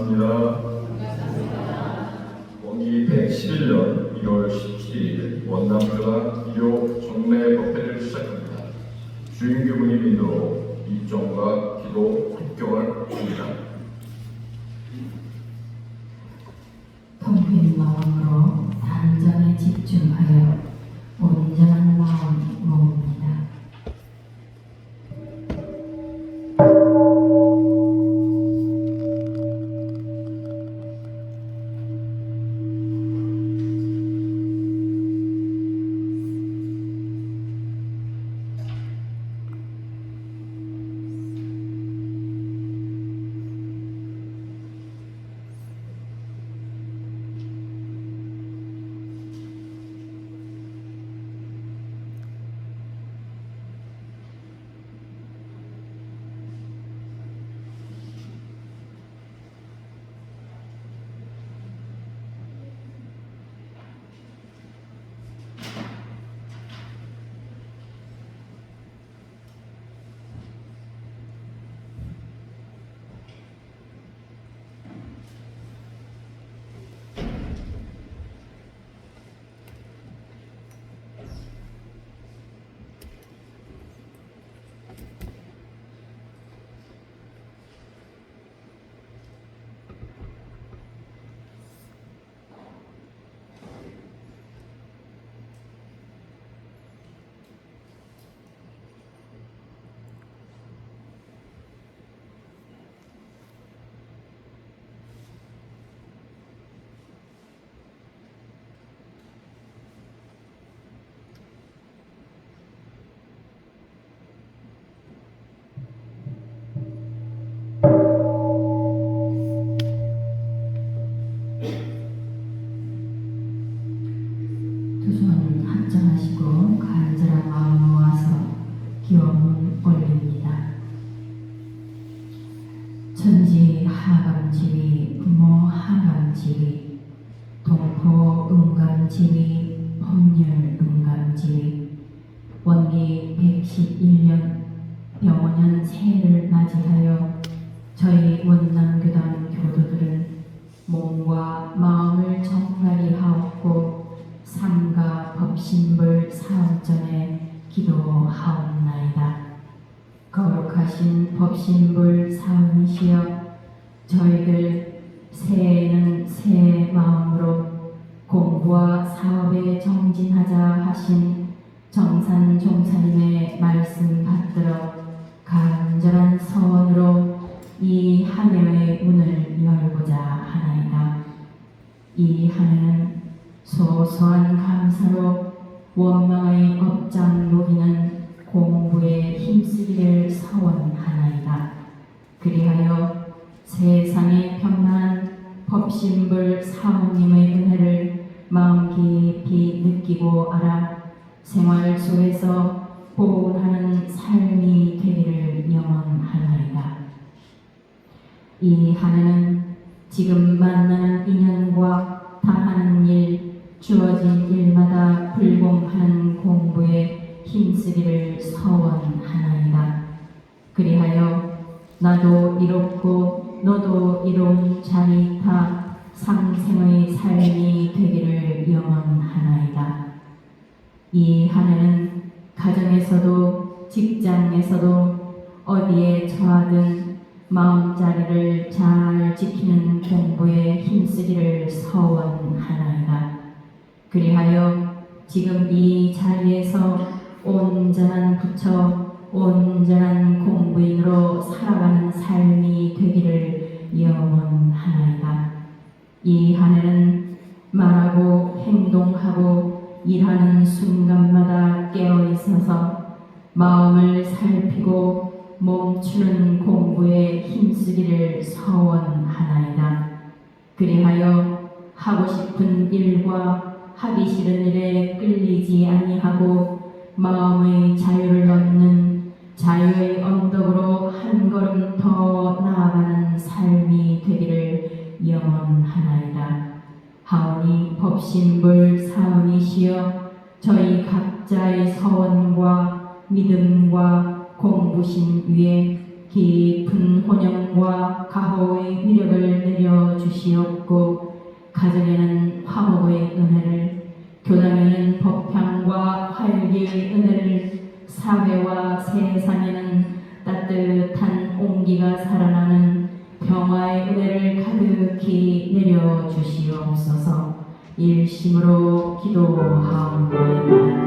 반갑습니다. 원기 111년 1월 17일 원남교단 1호 정례 법회를 시작합니다. 주임교부님 인도로 입종과 기도, 합경을 드립니다. 통빈 마음으로 단전에 집중하여 온전한 마음 모읍니다. 두 손 합장하시고 간절한 마음 모아서 기원문 올립니다. 천지 하감지위, 부모 하감지위, 동포 음감지위, 법률 음감지위, 원기 111년 병원년 새해를 맞이하여 저희 원남교단 교도들은 몸과 마음을 정갈히 하옵고 삼가 법신불 사원전에 기도하옵나이다. 거룩하신 법신불 사원이시여, 저희들 새해에는 새 마음으로 공부와 사업에 정진하자 하신 정산 종사님의 말씀 받들어 간절한 서원으로 이 한 해의 문을 열고자 하나이다. 이 한 해는 소소한 감사로 원망의 업장 녹이는 공부에 힘쓰기를 서원하나이다. 그리하여 세상에 평안한 법신불 사모님의 은혜를 마음 깊이 느끼고 알아 생활 속에서 보온하는 삶이 되기를 염원하나이다. 이 한 해는 지금 만나는 인연과 당하는 일, 주어진 일마다 불공하는 공부에 힘쓰기를 서원하나이다. 그리하여 나도 이롭고 너도 이로운 자리타 상생의 삶이 되기를 염원하나이다. 이 한 해는 가정에서도 직장에서도 어디에 처하든 마음자리를 잘 지키는 공부에 힘쓰기를 서원하나이다. 그리하여 지금 이 자리에서 온전한 부처, 온전한 공부인으로 살아가는 삶이 되기를 염원하나이다. 이 한 해는 말하고 행동하고 일하는 순간마다 깨어있어서 마음을 살피고 멈추는 공부에 힘쓰기를 서원하나이다. 그리하여 하고 싶은 일과 하기 싫은 일에 끌리지 아니하고 마음의 자유를 얻는 자유의 언덕으로 한 걸음 더 나아가는 삶이 되기를 염원하나이다. 하오니 법신불 사원이시여, 저희 각자의 서원과 믿음과 공부심 위에 깊은 혼영과 가호의 위력을 내려주시옵고 가정에는 화목의 은혜를 교당에는 법향과 활기의 은혜를 사회와 세상에는 따뜻한 온기가 살아나는 평화의 은혜를 가득히 내려주시옵소서. 일심으로 기도하옵나이다.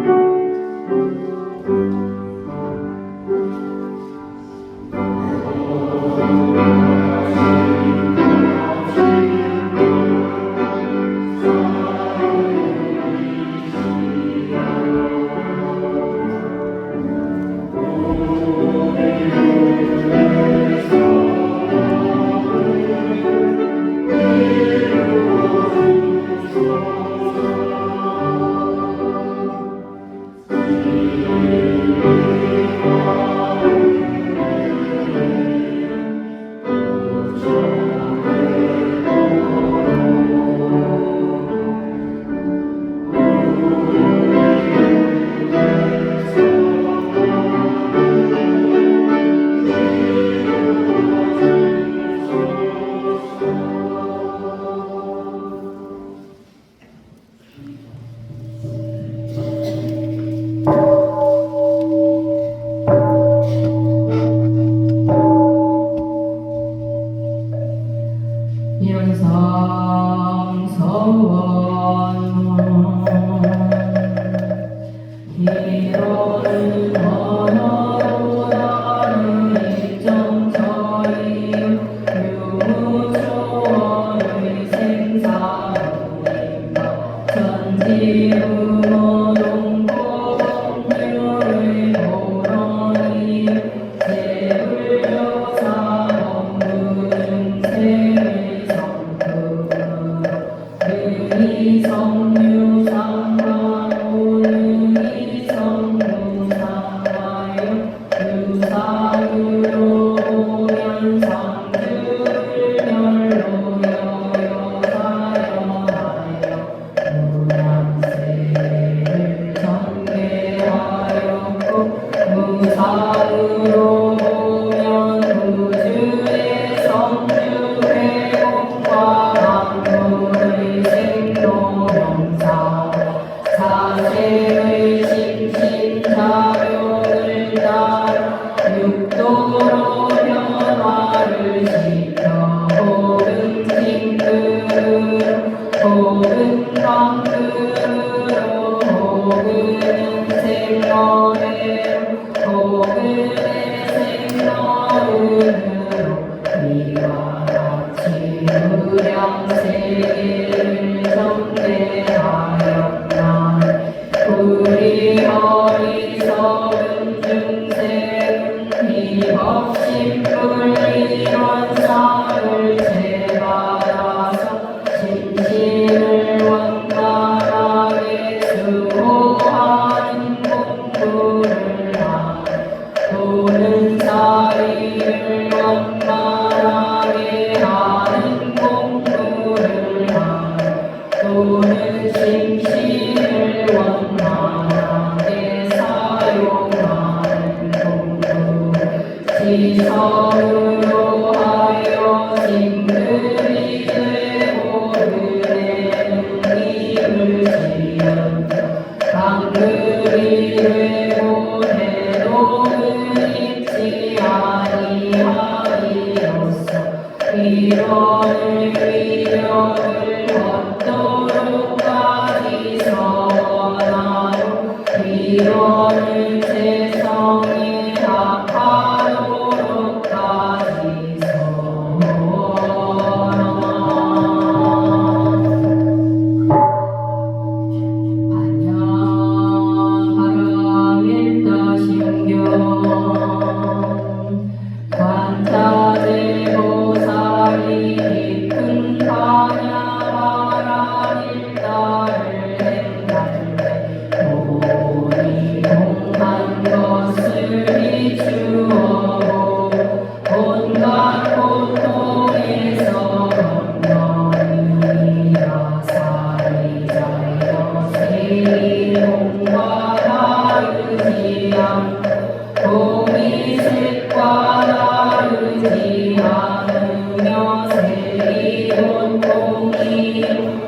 봄이 색과 다르지 않으며 색이 곧 봄이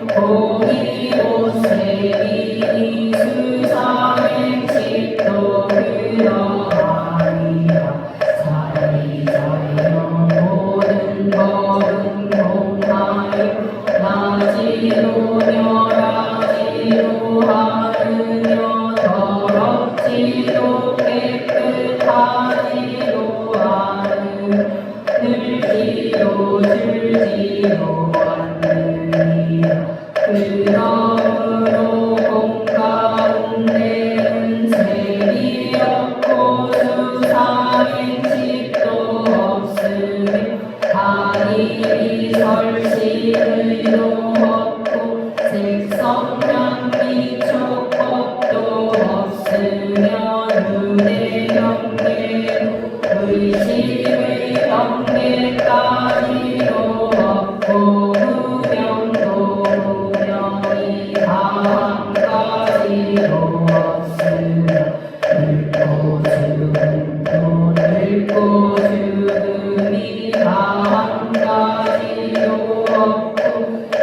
봄이 곧 색이 수상행식도 그러하리라 사리자여 모든 법은 공하여 나지로 멸하지로 하느며 더럽지도 깨끗하지도 않으 늘지도 줄지도 않느니라 그러므로 봄 가운데는 색이 없고 수상행식도 없으며 다리미 설식을도 없고 색성향미 촉법도 없으며 눈의 경계 의식의 경계까지도 없고 무명도 무명이 다함까지도 없으며 늙고 죽음도 늙고 죽음이 다함까지도 없고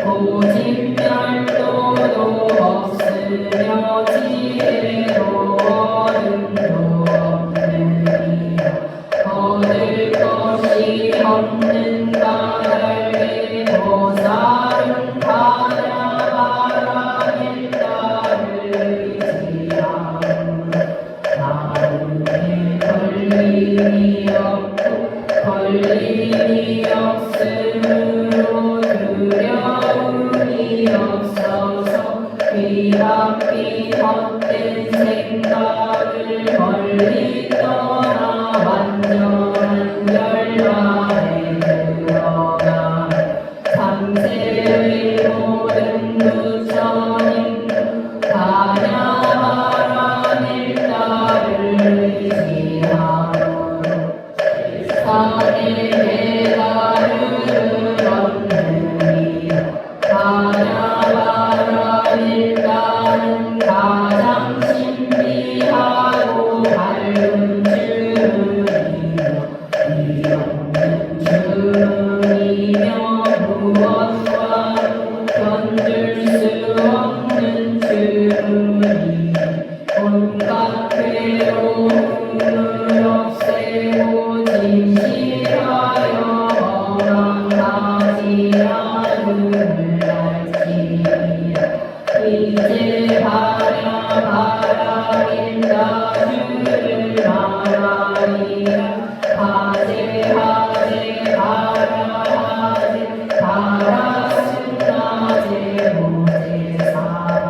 오직 멸도도 없으며 지혜도 어른도 없느니라 얻을 것이 없는 까닭에 보살은 하나하나님 따를 의지하므로 나름의 걸림이 없고 걸림이 없으므로 두려움이 없어서 귀합기 헛된 생각을 멀리 떠나 완전한 열반에 들어가 삼세의 모든 부처님 다냐하나님 따를 의지하므로 세상의 배달을 얻느니라 다냐하나님 따는 가장 신비하고 밝은 주문이며 이 없는 주문이며 무엇과 견줄 수 없는 주문이 온갖 괴로움을 없애고 진실하여 원망하지 않음을 알지니라 이제 바라바라인다 주를 말하리라 하제 바라하제 바라승하제 모제 사라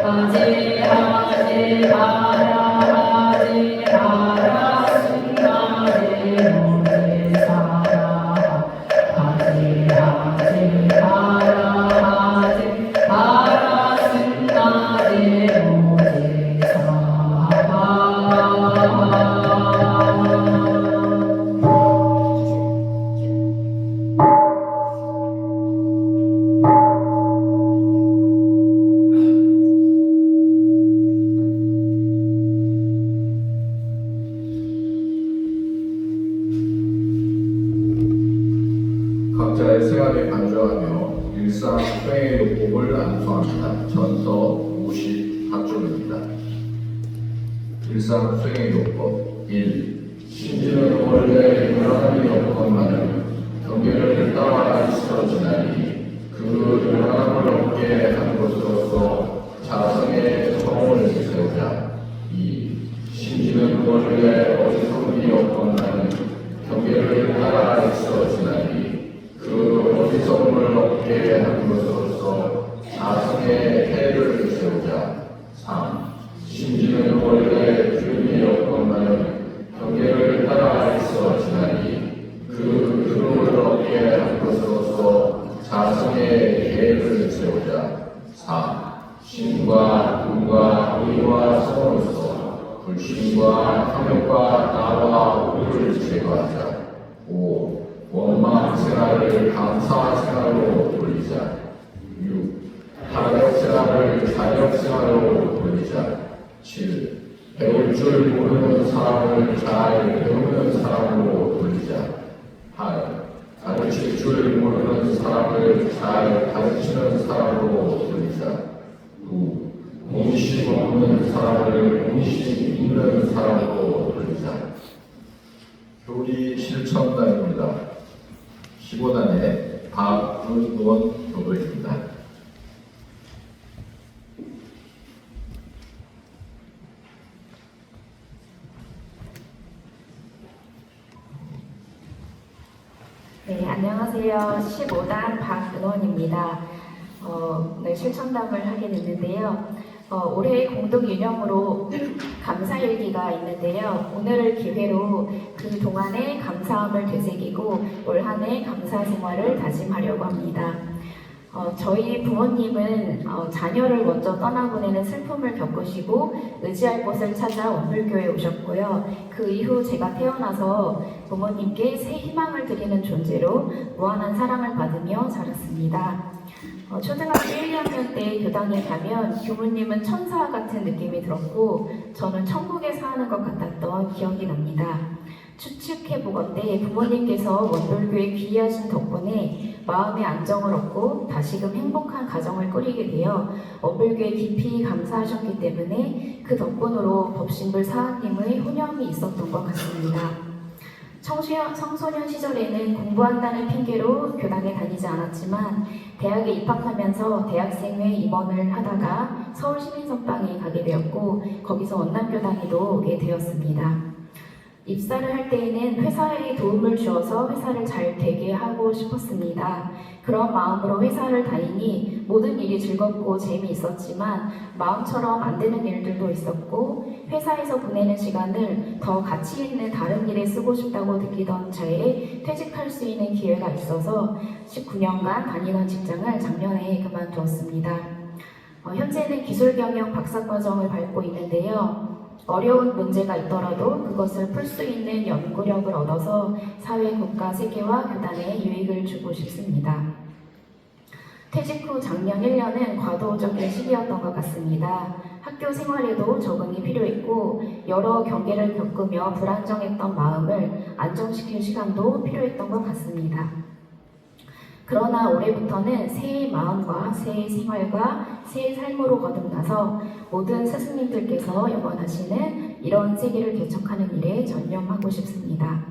하제 바라하제 바라승하제 모제 사라 하제 바라하제 바라승하제 모제 각자의 생활에 간주하며 일상 수행의 요법을 안수합니다. 전서 58쪽입니다. 일상 수행의 요법 1. 신지는 원래 유한함이 없건만은 경계를 따라 있어지나니 그 유한함을 얻게 한 것으로서 자성의 성을 세우자. 2. 신지는 원래 어리석음이 없건만은 경계를 따라 있어지나니 그 어리석음을 얻게 한 것으로서 자성의 해를 세우자. 3. 신지는 원래 기름이 없건만은 경계를 따라 있어 지나니 그 기름을 얻게 한 것으로서 자성의 계를 세우자. 4. 신과 눈과 의와 성으로서 불신과 탐욕과 나와 우를 제거하자. 5. 원망 생활을 감사 생활로 돌리자. 6. 타격 생활을 자력 생활로 돌리자. 7. 배울 줄 모르는 사람을 잘 배우는 사람으로 돌리자. 할. 가르칠 줄 모르는 사람을 잘 가르치는 사람으로 돌리자. 구. 공식 없는 사람을 공식 있는 사람으로 돌리자. 교리 실천단입니다. 15단의 박은원 교도입니다. 네, 안녕하세요. 15단 박은원입니다. 네, 실천담을 하게 됐는데요. 올해 공동 유념으로 감사일기가 있는데요. 오늘을 기회로 그 동안의 감사함을 되새기고 올 한 해 감사 생활을 다짐하려고 합니다. 저희 부모님은 자녀를 먼저 떠나보내는 슬픔을 겪으시고 의지할 곳을 찾아 원불교에 오셨고요. 그 이후 제가 태어나서 부모님께 새 희망을 드리는 존재로 무한한 사랑을 받으며 자랐습니다. 초등학교 1, 2학년 때 교당에 가면 교무님은 천사 같은 느낌이 들었고 저는 천국에 사는 것 같았던 기억이 납니다. 추측해보건대 부모님께서 원불교에 귀의하신 덕분에 마음의 안정을 얻고 다시금 행복한 가정을 꾸리게 되어 원불교에 깊이 감사하셨기 때문에 그 덕분으로 법신불 사학님의 혼혈이 있었던 것 같습니다. 청소년 시절에는 공부한다는 핑계로 교당에 다니지 않았지만 대학에 입학하면서 대학생회 임원을 하다가 서울시민선방에 가게 되었고 거기서 원남교당에도 오게 되었습니다. 입사를 할 때에는 회사에 도움을 주어서 회사를 잘 되게 하고 싶었습니다. 그런 마음으로 회사를 다니니 모든 일이 즐겁고 재미있었지만 마음처럼 안 되는 일들도 있었고 회사에서 보내는 시간을 더 가치 있는 다른 일에 쓰고 싶다고 느끼던 차에 퇴직할 수 있는 기회가 있어서 19년간 다니던 직장을 작년에 그만두었습니다. 현재는 기술경영 박사과정을 밟고 있는데요. 어려운 문제가 있더라도 그것을 풀 수 있는 연구력을 얻어서 사회, 국가, 세계와 교단에 유익을 주고 싶습니다. 퇴직 후 작년 1년은 과도적인 시기였던 것 같습니다. 학교 생활에도 적응이 필요했고 여러 경계를 겪으며 불안정했던 마음을 안정시킬 시간도 필요했던 것 같습니다. 그러나 올해부터는 새의 마음과 새의 생활과 새의 삶으로 거듭나서 모든 스승님들께서 영원하시는 이런 세계를 개척하는 일에 전념하고 싶습니다.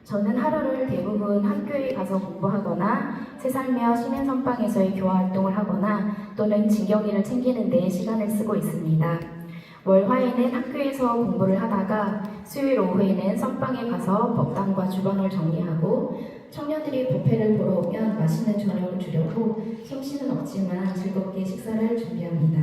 저는 하루를 대부분 학교에 가서 공부하거나 새살며 시민선방에서의 교화활동을 하거나 또는 진경이를 챙기는 데 시간을 쓰고 있습니다. 월, 화에는 학교에서 공부를 하다가 수요일 오후에는 선방에 가서 법당과 주방을 정리하고 청년들이 법회를 보러 오면 맛있는 저녁을 주려고 솜씨는 없지만 즐겁게 식사를 준비합니다.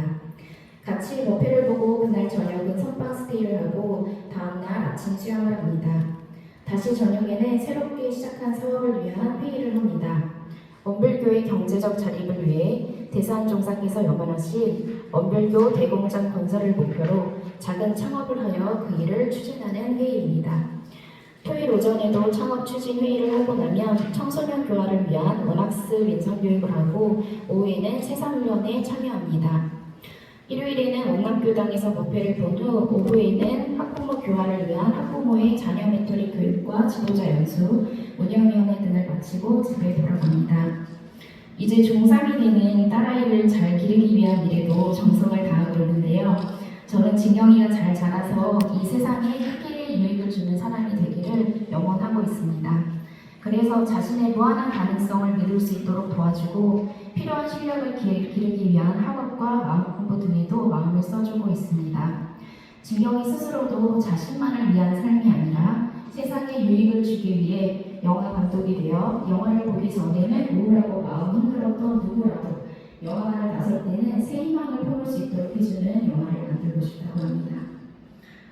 같이 법회를 보고 그날 저녁은 선방 스테이를 하고 다음날 아침 수양을 합니다. 다시 저녁에는 새롭게 시작한 사업을 위한 회의를 합니다. 원불교의 경제적 자립을 위해 대산종사께서 염원하신 원불교 대공장 건설을 목표로 작은 창업을 하여 그 일을 추진하는 회의입니다. 토요일 오전에도 창업 추진 회의를 하고 나면 청소년 교화를 위한 원학스 민선 교육을 하고 오후에는 새사훈련에 참여합니다. 일요일에는 원남교당에서 법회를 본 후 오후에는 학부모 교화를 위한 학부모의 자녀 멘토링 교육과 지도자 연수, 운영위원회 등을 마치고 집에 돌아갑니다. 이제 중3이 되는 딸아이를 잘 기르기 위한 일에도 정성을 다하고 있는데요. 저는 진경이가 잘 자라서 이 세상에 함께 유익을 주는 사람이 되기를 염원하고 있습니다. 그래서 자신의 무한한 가능성을 믿을 수 있도록 도와주고 필요한 실력을 기르기 위한 학업과 마음 공부 등에도 마음을 써주고 있습니다. 진경이 스스로도 자신만을 위한 삶이 아니라 세상에 유익을 주기 위해 영화 감독이 되어 영화를 보기 전에는 우울하고 마음 힘들었던 누구라도 영화관을 나설 때는 새 희망을 품을 수 있도록 해주는 영화를 만들고 싶다고 합니다.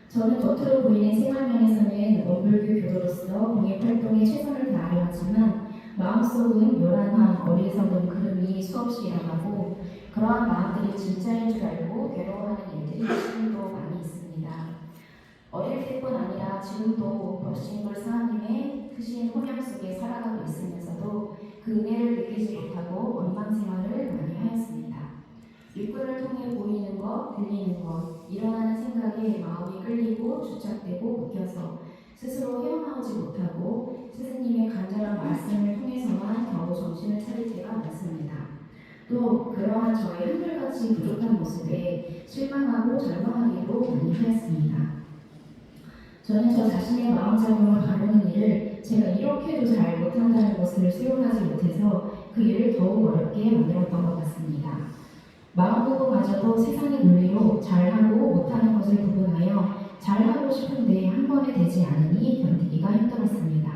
저는 겉으로 보이는 생활면에서는 원불교 교도로서 공익활동에 최선을 다하려 하지만 마음속은 요란한 어리석은 그름이 수없이 일어나고 그러한 마음들이 진짜인 줄 알고 괴로워하는 일들이 지금도 많이 있습니다. 어릴 때뿐 아니라 지금도 법신불 사학님의 크신 혼혈 속에 살아가고 있으면서도 그 은혜를 느끼지 못하고 원망 생활을 많이 하였습니다. 육군을 통해 보이는 것, 들리는 것, 일어나는 생각에 마음이 끌리고 주착되고 묶여서 스스로 헤어나오지 못하고 스승님의 간절한 말씀을 통해서만 겨우 정신을 차릴 때가 많습니다. 또 그러한 저의 한결같이 부족한 모습에 실망하고 절망하기도 많이 하였습니다. 저는 저 자신의 마음작용을 가르는 일을 제가 이렇게도 잘 못한다는 것을 수용하지 못해서 그 일을 더욱 어렵게 만들었던 것 같습니다. 마음 부분마저도 세상의 논리로 잘하고 못하는 것을 구분하여 잘하고 싶은데 한 번에 되지 않으니 견디기가 힘들었습니다.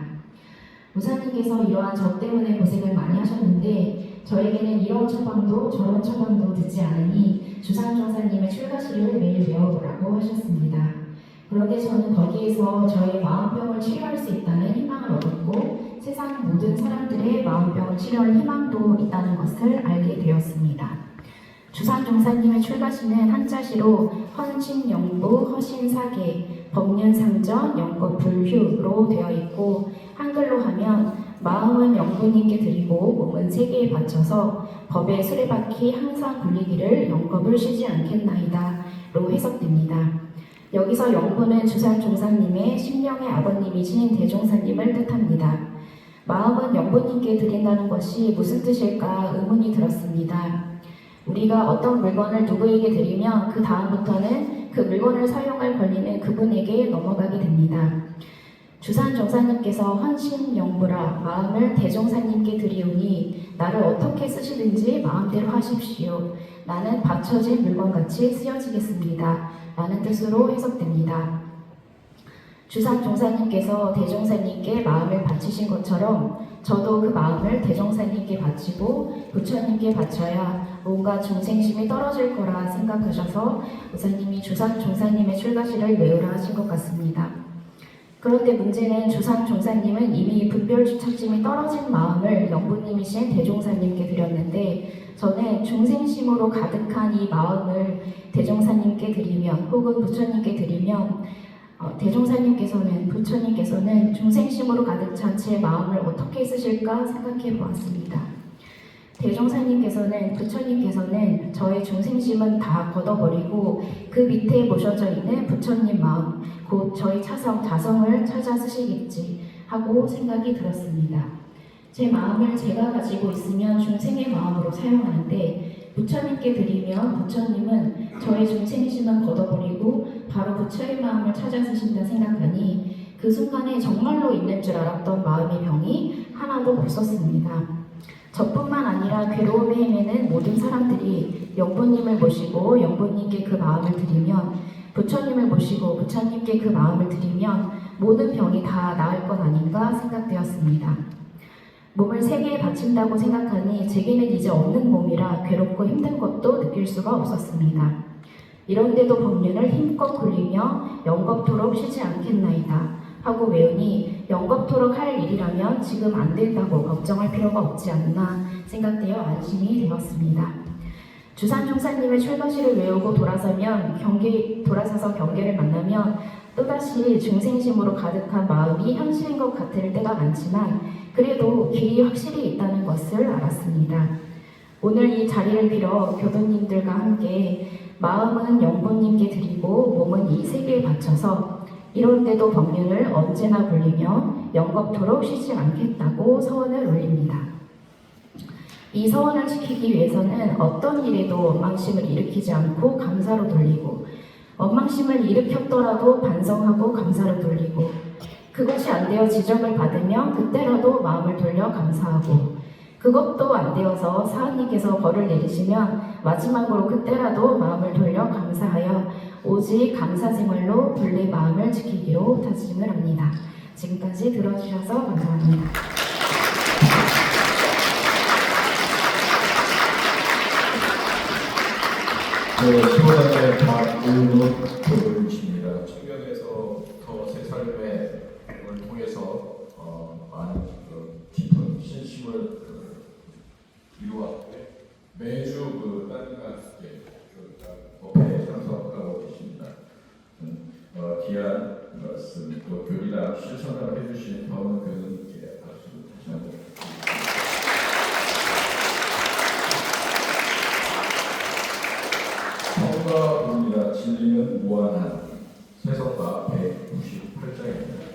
목사님께서 이러한 저 때문에 고생을 많이 하셨는데 저에게는 이런 처방도 저런 처방도 듣지 않으니 주상종사님의 출가시를 매일 외워보라고 하셨습니다. 그런데 저는 거기에서 저의 마음병을 치료할 수 있다는 희망을 얻었고 세상 모든 사람들의 마음병을 치료할 희망도 있다는 것을 알게 되었습니다. 주상종사님의 출가시는 한자시로 헌신영부, 허신사계, 법륜상전, 영겁불휴로 되어 있고 한글로 하면 마음은 영부님께 드리고 몸은 세계에 바쳐서 법의 수레바퀴 항상 굴리기를 영겁을 쉬지 않겠나이다 로 해석됩니다. 여기서 영부는 주상종사님의 심령의 아버님이신 대종사님을 뜻합니다. 마음은 영부님께 드린다는 것이 무슨 뜻일까 의문이 들었습니다. 우리가 어떤 물건을 누구에게 드리면 그 다음부터는 그 물건을 사용할 권리는 그분에게 넘어가게 됩니다. 주상종사님께서 헌신영부라 마음을 대종사님께 드리오니 나를 어떻게 쓰시든지 마음대로 하십시오. 나는 받쳐진 물건같이 쓰여지겠습니다. 라는 뜻으로 해석됩니다. 주상종사님께서 대종사님께 마음을 바치신 것처럼 저도 그 마음을 대종사님께 바치고 부처님께 바쳐야 뭔가 중생심이 떨어질 거라 생각하셔서 목사님이 주상종사님의 출가시를 외우라 하신 것 같습니다. 그런데 문제는 주상종사님은 이미 분별주착심이 떨어진 마음을 영부님이신 대종사님께 드렸는데 저는 중생심으로 가득한 이 마음을 대종사님께 드리면 혹은 부처님께 드리면 대종사님께서는 부처님께서는 중생심으로 가득 찬 제 마음을 어떻게 쓰실까 생각해 보았습니다. 대종사님께서는 부처님께서는 저의 중생심은 다 걷어버리고 그 밑에 모셔져 있는 부처님 마음 곧 저희 자성을 찾아 쓰시겠지 하고 생각이 들었습니다. 제 마음을 제가 가지고 있으면 중생의 마음으로 사용하는데 부처님께 드리면 부처님은 저의 중생심은 걷어버리고 바로 부처의 마음을 찾아 쓰신다 생각하니 그 순간에 정말로 있는 줄 알았던 마음의 병이 하나도 없었습니다. 저뿐만 아니라 괴로움에 헤매는 모든 사람들이 영부님을 모시고 영부님께 그 마음을 드리면 부처님을 모시고 부처님께 그 마음을 드리면 모든 병이 다 나을 것 아닌가 생각되었습니다. 몸을 세계에 바친다고 생각하니 제게는 이제 없는 몸이라 괴롭고 힘든 것도 느낄 수가 없었습니다. 이런데도 법륜을 힘껏 굴리며 영겁토록 쉬지 않겠나이다 하고 외우니 영겁토록 할 일이라면 지금 안 된다고 걱정할 필요가 없지 않나 생각되어 안심이 되었습니다. 주상종사님의 출가시를 외우고 돌아서서 경계를 만나면 또다시 중생심으로 가득한 마음이 현실인 것 같을 때가 많지만 그래도 길이 확실히 있다는 것을 알았습니다. 오늘 이 자리를 빌어 교도님들과 함께 마음은 영부님께 드리고 몸은 이 세계에 바쳐서 이런데도 법륜을 언제나 굴리며 영겁토록 쉬지 않겠다고 서원을 올립니다. 이 서원을 지키기 위해서는 어떤 일에도 원망심을 일으키지 않고 감사로 돌리고 원망심을 일으켰더라도 반성하고 감사로 돌리고 그것이 안 되어 지적을 받으면 그때라도 마음을 돌려 감사하고 그것도 안 되어서 사은님께서 벌을 내리시면 마지막으로 그때라도 마음을 돌려 감사하여 오직 감사 생활로 본래 마음을 지키기로 다짐을 합니다. 지금까지 들어주셔서 감사합니다. 네, 15단의 박은호 교수님입니다. 청년에서부터 새 삶을 통해서 많은 깊은 신심을 이루었고 매주 따뜻한 법회에 참석하고 계십니다. 귀한 말씀 또 교리랑 실천을 해주신 더운 교수님께 박수 다시 한번 성가입니다. 진리는 무한한 세서가 198장입니다.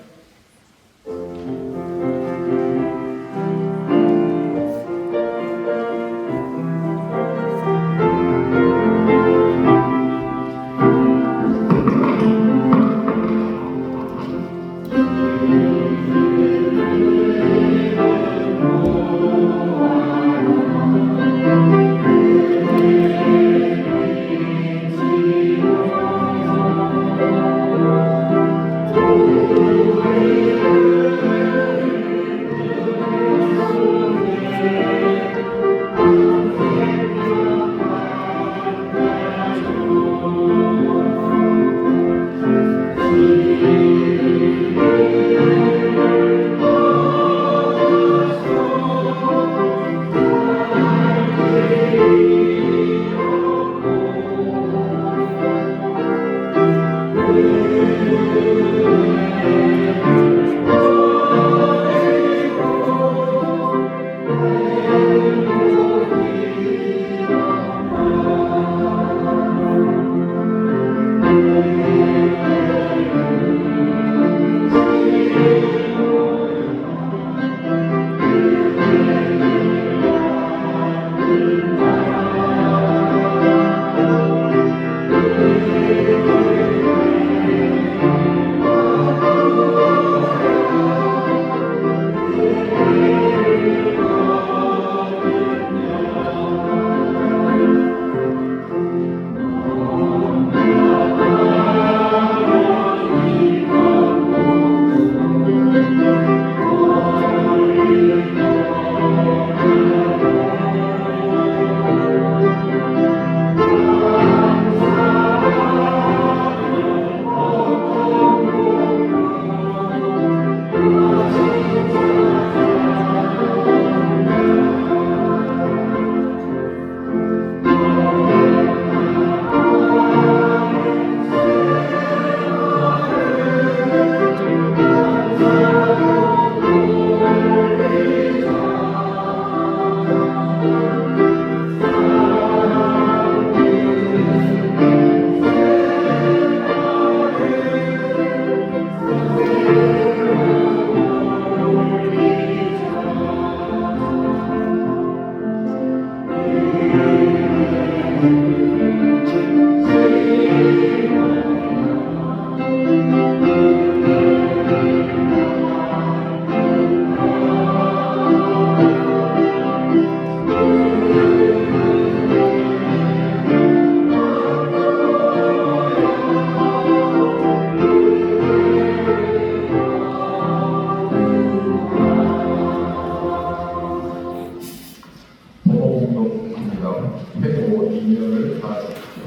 해고 2년을 다 주십시오.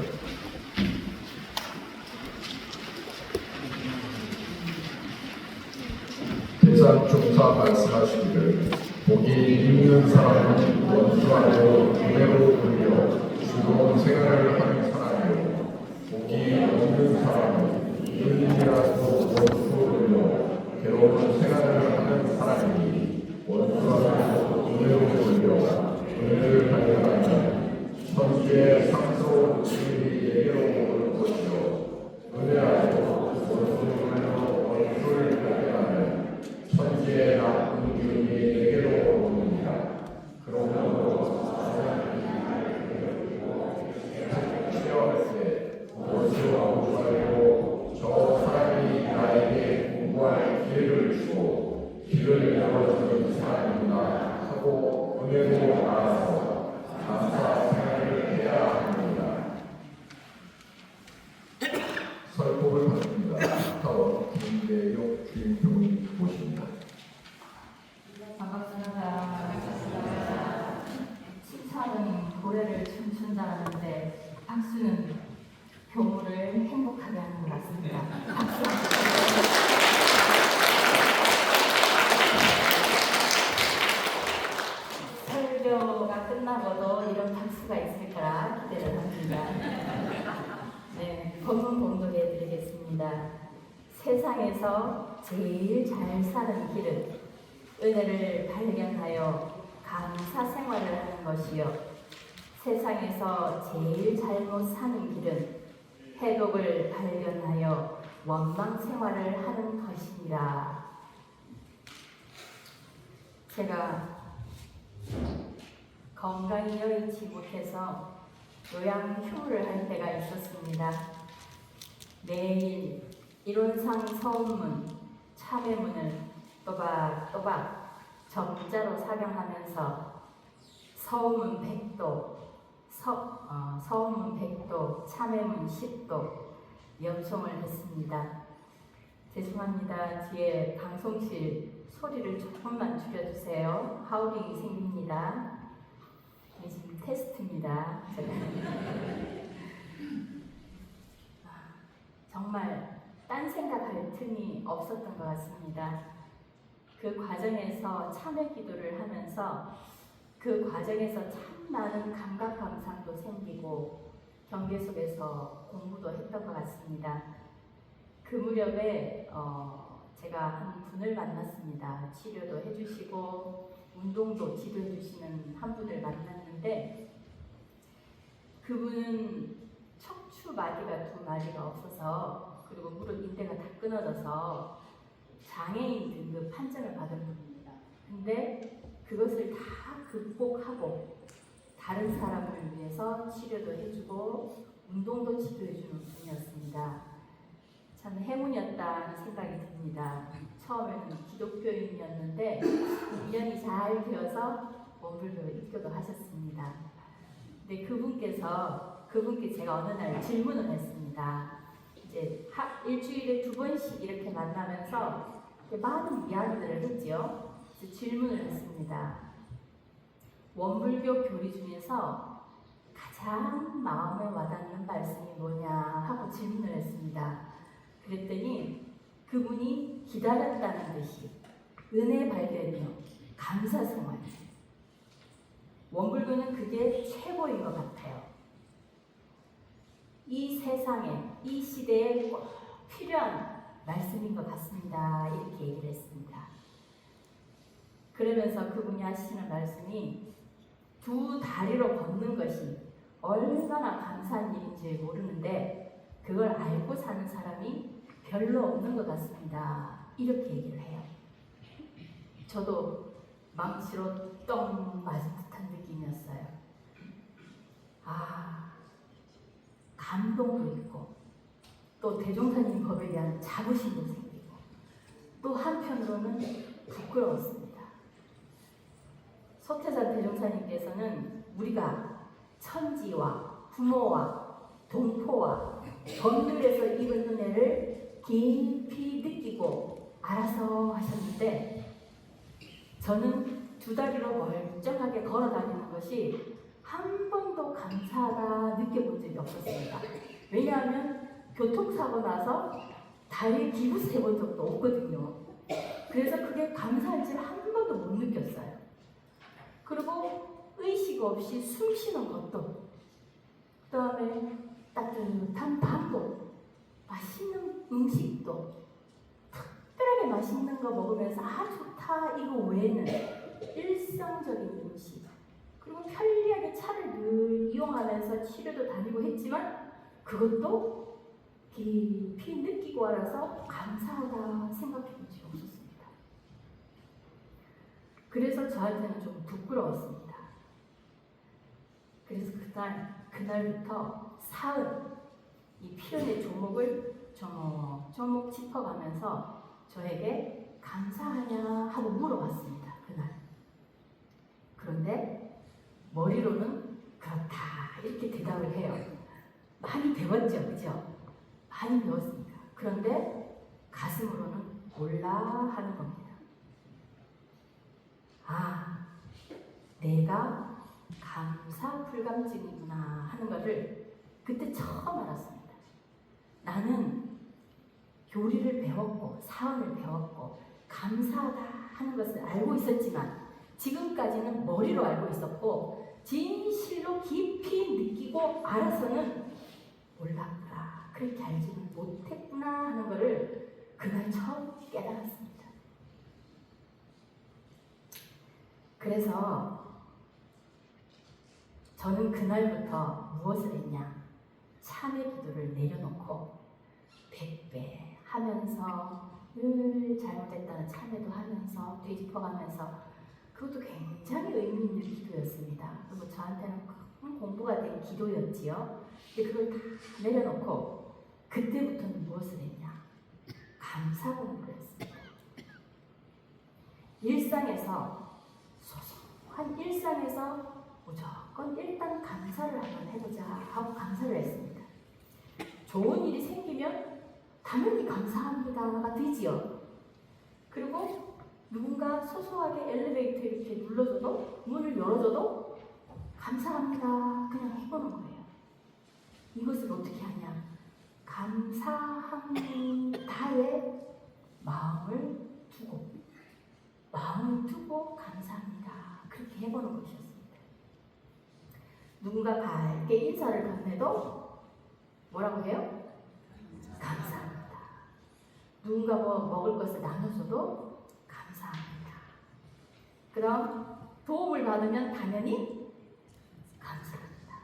대상 중사 말씀하시기를 복이 있는 사람은 원수하고 은혜로 돌려 즐거운 생활을 하는 사람이요 복이 없는 사람은 은이라도 원수로 돌려 괴로운 생활을 하는 사람이니 원수하고 은혜로 돌려 은혜를 발견하면 천지의 상스러운 진리에게로 올 것이요 은혜하고 원수로 원수를 발견하면 천지의 나쁜 기운이 내게로 오느니라. 그러므로 치료할 때 원수와 우주하고 저 사람이 나에게 공부할 기회를 주고 길을 열어주는 사람이구나 하고 은혜로 알아서 감사 생활을 해야 합니다. 설법을 받습니다. 다음 김대용 주임표님 모십니다. 반갑습니다. 칭찬은 고래를 춤춘다는데 박수는 교무를 행복하게 하는 것 같습니다. 박수. 설교가 끝나고도 이런 박수가 있을 거라 기대를 합니다. 네, 본문 공독해 드리겠습니다. 세상에서 제일 잘 사는 길은 은혜를 발견하여 감사 생활을 하는 것이요 세상에서 제일 잘못 사는 길은 해독을 발견하여 원망 생활을 하는 것이니라. 제가 건강히 여의치 못해서 요양휴무를 할 때가 있었습니다. 매일 이론상 서운문, 참회문을 또박또박 점자로 사경하면서 서운문 100도, 서운문 100도, 참회문 10도 연송을 했습니다. 죄송합니다. 뒤에 방송실 소리를 조금만 줄여주세요. 하우링이 생깁니다. 이게 지금 테스트입니다. 정말 딴 생각할 틈이 없었던 것 같습니다. 그 과정에서 참회 기도를 하면서 그 과정에서 참 많은 감각 감상도 생기고 경계 속에서 공부도 했던 것 같습니다. 그 무렵에 제가 한 분을 만났습니다. 치료도 해주시고 운동도 지도해 주시는 한 분을 만났는데 그분은 척추 마디가 2마디가 없어서 그리고 무릎 인대가 다 끊어져서 장애인 등급 판정을 받은 분입니다. 근데 그것을 다 극복하고 다른 사람을 위해서 치료도 해주고 운동도 지도해주는 분이었습니다. 참 행운이었다는 생각이 듭니다. 처음에는 기독교인이었는데 1년이 잘 되어서 원불교를 입교도 하셨습니다. 근데 그분께 제가 어느 날 질문을 했습니다. 이제 일주일에 2번씩 이렇게 만나면서 많은 이야기들을 했죠. 그래서 질문을 했습니다. 원불교 교리 중에서 가장 마음에 와닿는 말씀이 뭐냐 하고 질문을 했습니다. 그랬더니 그분이 기다렸다는 듯이 은혜 발견이요, 감사 생활. 원불교는 그게 최고인 것 같아요. 이 세상에, 이 시대에 꼭 필요한 말씀인 것 같습니다. 이렇게 얘기를 했습니다. 그러면서 그분이 하시는 말씀이 2 다리로 걷는 것이 얼마나 감사한 일인지 모르는데 그걸 알고 사는 사람이 별로 없는 것 같습니다. 이렇게 얘기를 해요. 저도 망치로 똥 맞은 듯한 느낌이었어요. 감동도 있고 또 대종사님 법에 대한 자부심도 생기고 또 한편으로는 부끄러웠습니다. 소태산 대종사님께서는 우리가 천지와 부모와 동포와 법률에서 입은 은혜를 깊이 느끼고 알아서 하셨는데 저는 2 다리로 멀쩡하게 걸어 다니는 것이 한 번도 감사하다 느껴본 적이 없었습니다. 왜냐하면 교통사고 나서 다리에 기부스 해본 적도 없거든요. 그래서 그게 감사한 줄 한 번도 못 느꼈어요. 그리고 의식 없이 숨 쉬는 것도, 그 다음에 따뜻한 밥도, 맛있는 음식도, 특별하게 맛있는 거 먹으면서 좋다 이거 외에는 일상적인 음식, 그리고 편리하게 차를 늘 이용하면서 치료도 다니고 했지만 그것도 깊이 느끼고 알아서 감사하다 생각해 본 적이 없었습니다. 그래서 저한테는 좀 부끄러웠습니다. 그래서 그날부터 사은 이 표현의 조목을 조목 짚어가면서 저에게 감사하냐 하고 물어봤습니다. 그날. 그런데 머리로는 그렇다 이렇게 대답을 해요. 많이 배웠죠, 그죠? 많이 배웠습니다. 그런데 가슴으로는 몰라 하는 겁니다. 내가 감사 불감증이구나 하는 것을 그때 처음 알았습니다. 나는 교리를 배웠고 사언을 배웠고 감사하다 하는 것을 알고 있었지만 지금까지는 머리로 알고 있었고 진실로 깊이 느끼고 알아서는 몰랐구나, 그렇게 알지는 못했구나 하는 것을 그날 처음 깨달았습니다. 그래서 저는 그날부터 무엇을 했냐? 참회 기도를 내려놓고 100배 하면서 늘 잘못됐다는 참회도 하면서 뒤집어가면서 그것도 굉장히 의미 있는 기도였습니다. 그리고 저한테는 큰 공부가 된 기도였지요. 근데 그걸 다 내려놓고 그때부터는 무엇을 했냐? 감사 공부를 했습니다. 일상에서 소소한 일상에서 무조건 일단 감사를 한번 해보자 하고 감사를 했습니다. 좋은 일이 생기면 당연히 감사합니다가 되지요. 그리고 누군가 소소하게 엘리베이터 이렇게 눌러줘도 문을 열어줘도 감사합니다 그냥 해보는 거예요. 이것을 어떻게 하냐? 감사합니다에 마음을 두고 감사합니다 그렇게 해보는 것이었습니다. 누군가 밝게 인사를 건네도 뭐라고 해요? 감사합니다. 누군가 뭐 먹을 것을 나눠줘도 감사합니다. 그럼 도움을 받으면 당연히 감사합니다.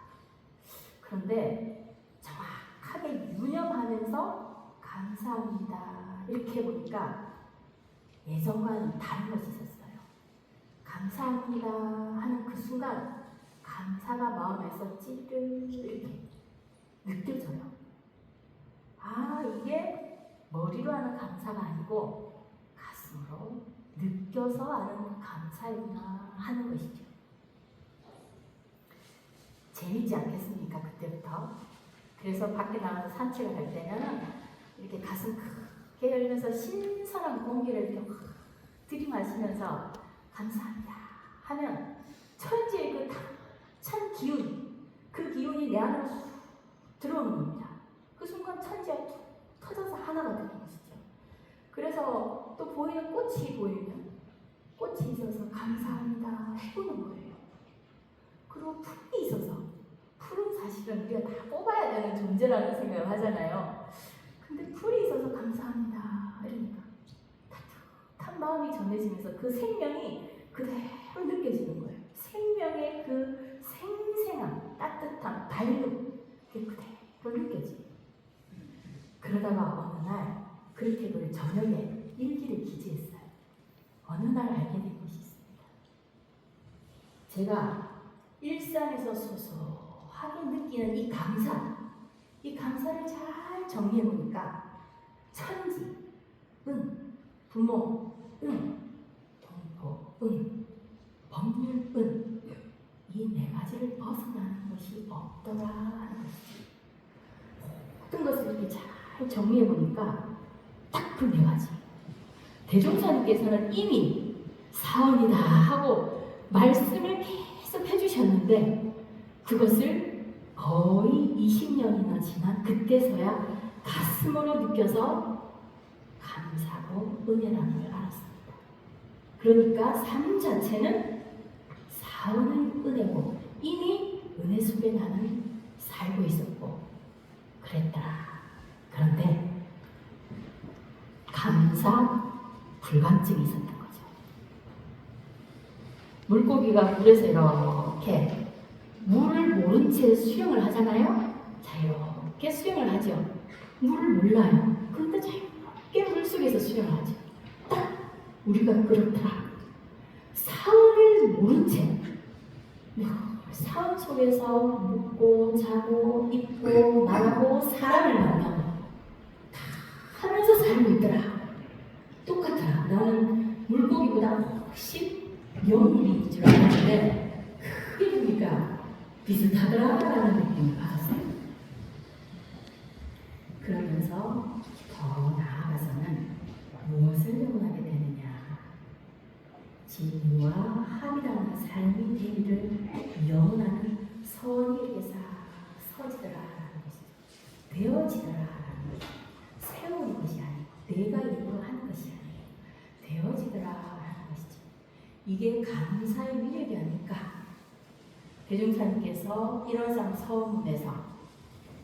그런데 정확하게 유념하면서 감사합니다 이렇게 해보니까 예전과는 다른 것이 있었어요. 감사합니다 하는 그 순간 감사가 마음에서 찌르르 이렇게 느껴져요. 아, 이게 머리로 하는 감사가 아니고 가슴으로 느껴서 하는 감사이구나 하는 것이죠. 재밌지 않겠습니까? 그때부터. 그래서 밖에 나가서 산책을 할 때는 이렇게 가슴 크게 열면서 신선한 공기를 이렇게 확 들이마시면서 감사합니다 하면 천지의 그 찬 기운, 그 기운이 내 안으로 쑥 들어오는 겁니다. 그 순간 천지가 툭 터져서 하나가 되는 것이죠. 그래서 또 보이는 꽃이 보이면 꽃이 있어서 감사합니다 해보는 거예요. 그리고 풀이 있어서 풀은 사실은 우리가 다 뽑아야 되는 존재라는 생각을 하잖아요. 근데 풀이 있어서 감사합니다 이러니까 따뜻한 마음이 전해지면서 그 생명이 그대로 느껴지는 거예요. 생명의 그 생생함, 따뜻함, 밝음 그게 그대로 느껴져요. 그러다가 어느 날 그렇게 저녁에 일기를 기재했어요. 어느 날 알게 된 것이 있습니다. 제가 일상에서 소소하게 느끼는 이 감사를 잘 정리해보니까 천지, 부모, 동포, 법률, 이 네 가지를 벗어나는 것이 없더라 하는 것이죠. 모든 것을 이렇게 잘 정리해보니까 딱 그 네 가지. 대종사님께서는 이미 사원이다 하고 말씀을 계속 해주셨는데 그것을 거의 20년이나 지난 그때서야 가슴으로 느껴서 감사고 은혜라는 걸 알았습니다. 그러니까 삶 자체는 사원의 은혜고 이미 은혜 속에 나는 살고 있었고 그랬더라. 그런데 감사 불감증이 있었던 거죠. 물고기가 물에서 이렇게 물을 모른 채 수영을 하잖아요. 자, 이렇게 수영을 하죠. 물을 몰라요. 그런데 자유롭게 물속에서 수영을 하죠. 딱 우리가 그렇다. 사원을 모른 채 사원 속에서 묵고 자고 입고 말하고 사람을 만나고 다 하면서 살고 있더라. 똑같더라. 나는 물고기보다 훨씬 영혼이 줄 알았는데 크게 보니까 비슷하더라라는 느낌을 받았어요. 그러면서 더 나아가서는 무엇을 원하게 되느냐? 진리와 합이라는 삶이 되기를 영원하는 선의에게서 서지더라라는 것이죠. 되어지더라라는 것이죠. 세우는 것이 아니고 내가 일부러 하는 것이 아니에요. 되어지더라라는 것이죠. 이게 감사의 위력이 아닐까. 대종사님께서 일원상 서문에서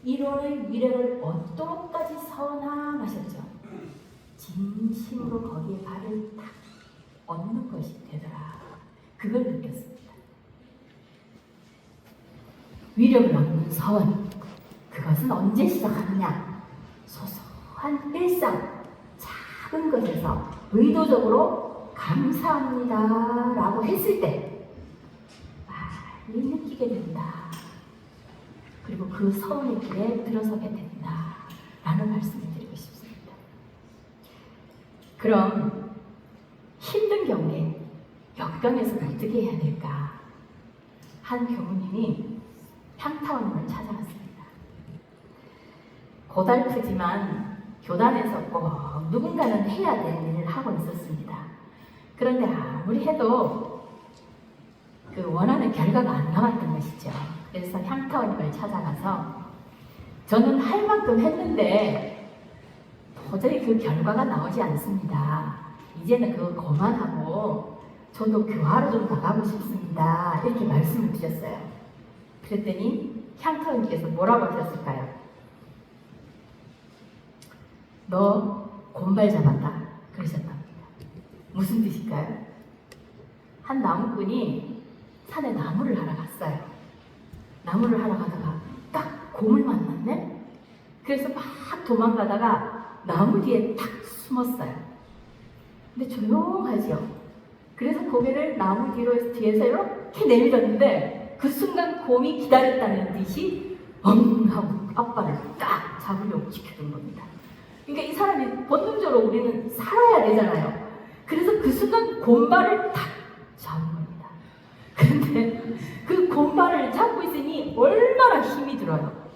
일원의 위력을 얻도록까지 서원하셨죠. 진심으로 거기에 발을 딱 얻는 것이 되더라. 그걸 느꼈습니다. 위력을 얻는 서원, 그것 그것은 언제 시작하느냐? 소소한 일상, 작은 것에서 의도적으로 감사합니다 라고 했을 때 많이 느끼게 된다. 그리고 그 서운의 길에 들어서게 된다 라는 말씀을 드리고 싶습니다. 그럼 힘든 경계, 역경에서 어떻게 해야 될까? 한 교무님이 향타원님을 찾아갔습니다. 고달프지만 교단에서 꼭 누군가는 해야 될 일을 하고 있었습니다. 그런데 아무리 해도 그 원하는 결과가 안 나왔던 것이죠. 그래서 향타원님을 찾아가서 저는 할 만큼 했는데 도저히 그 결과가 나오지 않습니다. 이제는 그거 그만하고 저도 교화로 좀 나가고 싶습니다. 이렇게 말씀을 드렸어요. 그랬더니 향타원님께서 뭐라고 하셨을까요? 너 곰발 잡았다 그러셨답니다. 무슨 뜻일까요? 한 나무꾼이 산에 나무를 하러 갔어요. 나무를 하러 가다가 딱 곰을 만났네? 그래서 막 도망가다가 나무 뒤에 탁 숨었어요. 근데 조용하지요. 그래서 고개를 나무 뒤에서 이렇게 내밀었는데 그 순간 곰이 기다렸다는 듯이 엉 하고 앞발을 딱 잡으려고 지켜둔 겁니다. 그러니까 이 사람이 본능적으로 우리는 살아야 되잖아요. 그래서 그 순간 곰발을 탁 잡은 겁니다. 근데 그 곰발을 잡고 있으니 얼마나 힘이 들어요.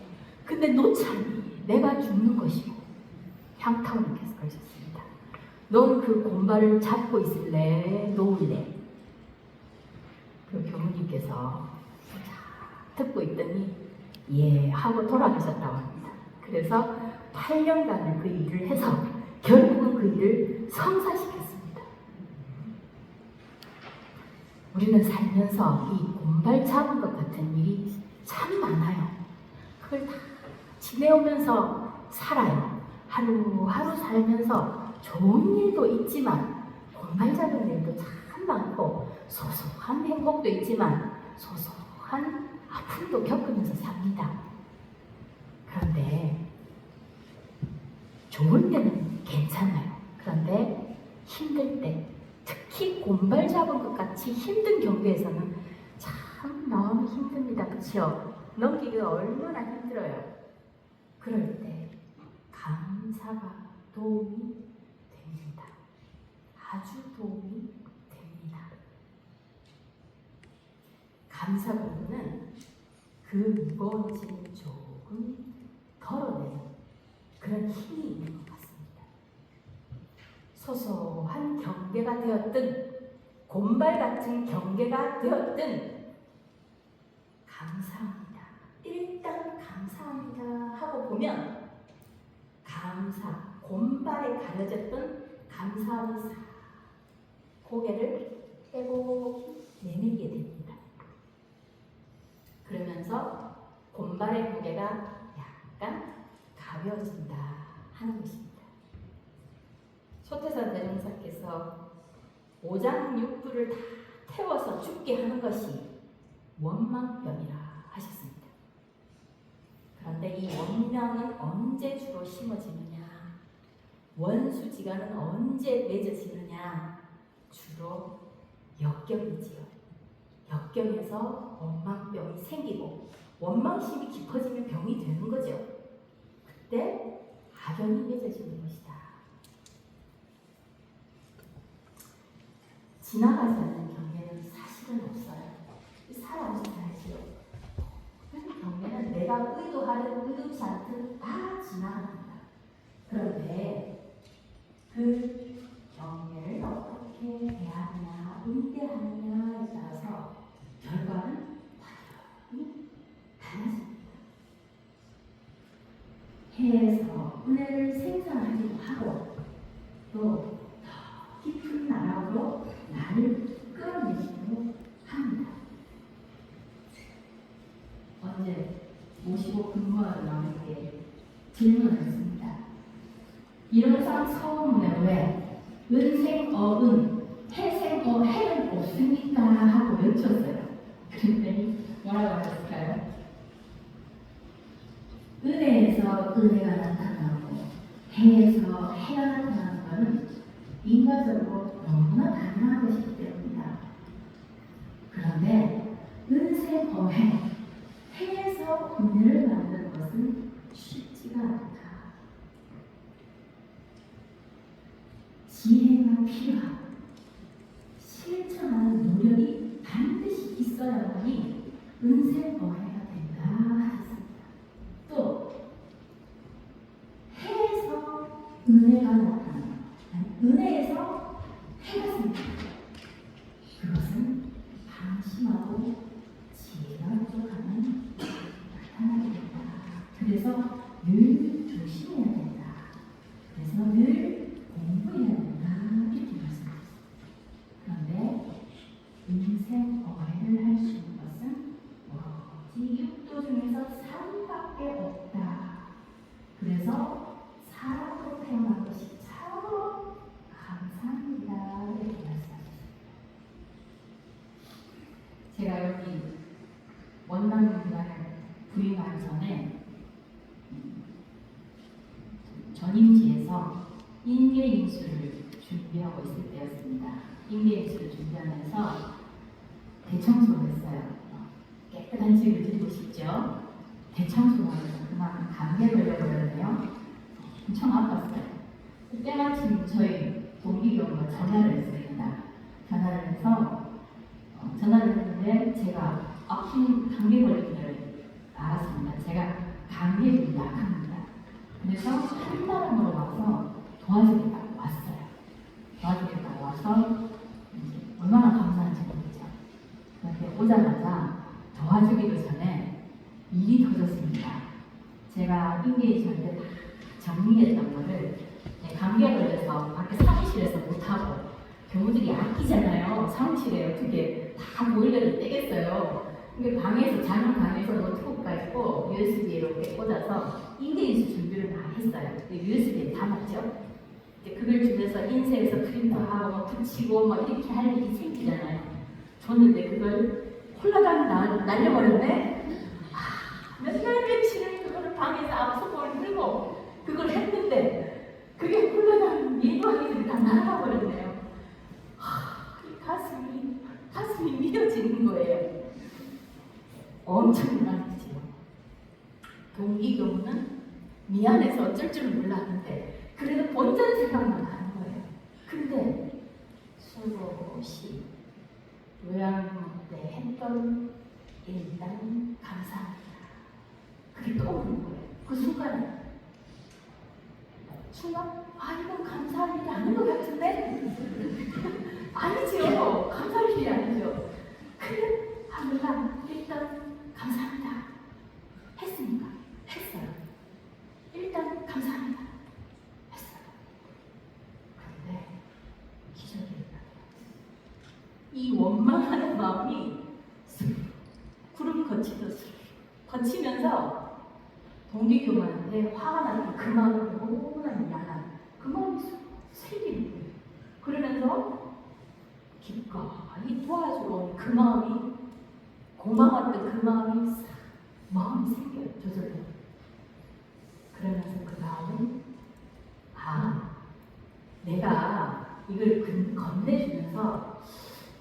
근데 놓자니 내가 죽는 것이고 향타원님께서 그러셨습니다. 너는 그 곰발을 잡고 있을래? 놓을래? 그 교무님께서 듣고 있더니 예 하고 돌아가셨다고 합니다. 그래서 8년간을 그 일을 해서 결국은 그 일을 성사시켰습니다. 우리는 살면서 이 곰발 잡은 것 같은 일이 참 많아요. 그걸 다 지내오면서 살아요. 하루하루 살면서 좋은 일도 있지만 곰발 잡은 일도 참 많고 소소한 행복도 있지만 소소한 아픔도 겪으면서 삽니다. 그런데 좋을 때는 괜찮아요. 그런데 힘들 때, 특히 곰발 잡은 것 같이 힘든 경계에서는 참 마음이 힘듭니다. 그렇죠? 넘기기가 얼마나 힘들어요. 그럴 때 감사가 도움이 됩니다. 아주 도움이 됩니다. 감사 부분은 그 무거운 짐을 조금 덜어내는 그런 힘이 있는 것 같습니다. 소소한 경계가 되었든 곰발 같은 경계가 되었든 감사합니다. 일단 감사합니다 하고 보면 감사, 곰발에 가려졌던 감사함이 싹 고개를 빼고 내밀게 됩니다. 그러면서 곰발의 무게가 약간 가벼워진다 하는 것입니다. 소태산 대종사께서 오장육부를 다 태워서 죽게 하는 것이 원망병이라 하셨습니다. 그런데 이 원망은 언제 주로 심어지느냐? 원수지간은 언제 맺어지느냐? 주로 역경이지요. 역경에서 원망병이 생기고 원망심이 깊어지면 병이 되는 거죠. 그때 악연이 맺어지는 것이다. 지나가지 않는 경계는 사실은 없어요. 사람이 살지요. 그 경계는 내가 의도하든 의도치 않든 다 지나갑니다. 그런데 그 경계를 어떻게 대하느냐, 응대하느냐에 따라서 결과는 완전히 달라집니다. 해에서 은혜를 생산하기도 하고 또 더 깊은 나락으로 나를 끌어내시기도 합니다. 어제 모시고 근무하는 나에게 질문을 했습니다. 일원상 서문에 왜 은생어은 해생어해는 없습니까? 하고 여쭸어요. 그랬더니 뭐라고 하셨을까요? 은혜에서 은혜가 나타나고 해에서 해가 나타나는 것은 인과적으로 너무나 당연한 것이기 때문입니다. 그런데 은세 거해, 해에서 은혜를 만드는 것은 쉽지가 않다. 지혜가 필요하고 실천하는 노력이 반드시 있어야만이 은세 거해가 된다 하셨습니다. 또 해에서 은혜가 나타나는, 은혜에서 해가 생깁니다. 그것은 방심하고 지혜가 부족하면 나타나게 된다. 그래서 늘 조심해야 된다. 그래서 늘 공부해야 된다. 이렇게 말씀하셨습니다. 그런데 인생 어해를 할 수 있는 것은 오로지 육도 중에서 삶밖에 없다. 그래서 사람으로 태어난 것이 참으로 감사합니다. 이렇게 말씀하셨습니다. 제가 여기 원남교회를 부임하기 전에 전임지에서 인계인수를 준비하고 있을 때였습니다. 인계인수를 준비하면서 대청소를 했어요. 깨끗한 집을 드리고 싶죠. 대청소를 하면서 그만 감기에 걸려버렸네요. 엄청 아팠어요. 그때 마침 저희 동기교우가 전화를 했습니다. 전화를 해서 전화를 했는데 제가 감기 걸린 줄 알았습니다. 제가 감기에 좀 약합니다. 그래서 한바람으로 와서 도와주겠다고 왔어요. 도와주겠다고 와서 이제 얼마나 감사한지 모르죠. 그런데 오자마자 도와주기도 전에 일이 터졌습니다. 제가 인계이션 때 다 정리했던 거를 감기에 걸려서 밖에 사무실에서 못하고 교무들이 아끼잖아요. 사무실에 어떻게 다 보일러를 떼겠어요. 근데 방에서 작은 방에서 노트북가 있고 USB에 이렇게 꽂아서 인계인수 준비를 다 했어요. USB에 담았죠. 그걸 주면서 인쇄해서 프린트하고 막 붙이고 막 이렇게 할 일이 생기잖아요. 줬는데 그걸 홀라당 날려버렸네. 몇 날 며칠을 그거를 방에서 앞서볼 들고 그걸 했는데 그게 홀라당 일광이들이 다 날아버렸네요. 가슴이 미어지는 거예요. 엄청나지요. 동기교무는 미안해서 어쩔 줄 몰랐는데 그래도 본전 생각만 하는 거예요. 근데 수고시 요양원 때 했던 일단 감사합니다. 그게 떠오르는 거예요. 그 순간 이건 감사할 일이 아닌 것 같은데? 아니죠. 감사할 일이 아니죠. 그래, 하늘아, 일단 감사합니다. 했습니까? 했어요. 일단 감사합니다. 했어요. 그런데 기적이 일어나요. 이 원망하는 마음이 구름 거치면서 동기교만한테 화가 나는 그 마음을 너무나 미안한 그 마음이 생기는 거예요. 그러면서 기꺼이 도와주러 온 그 마음이 고마웠던 그 마음이 생겨요. 저절로. 그러면서 그 다음은 내가 이걸 건네주면서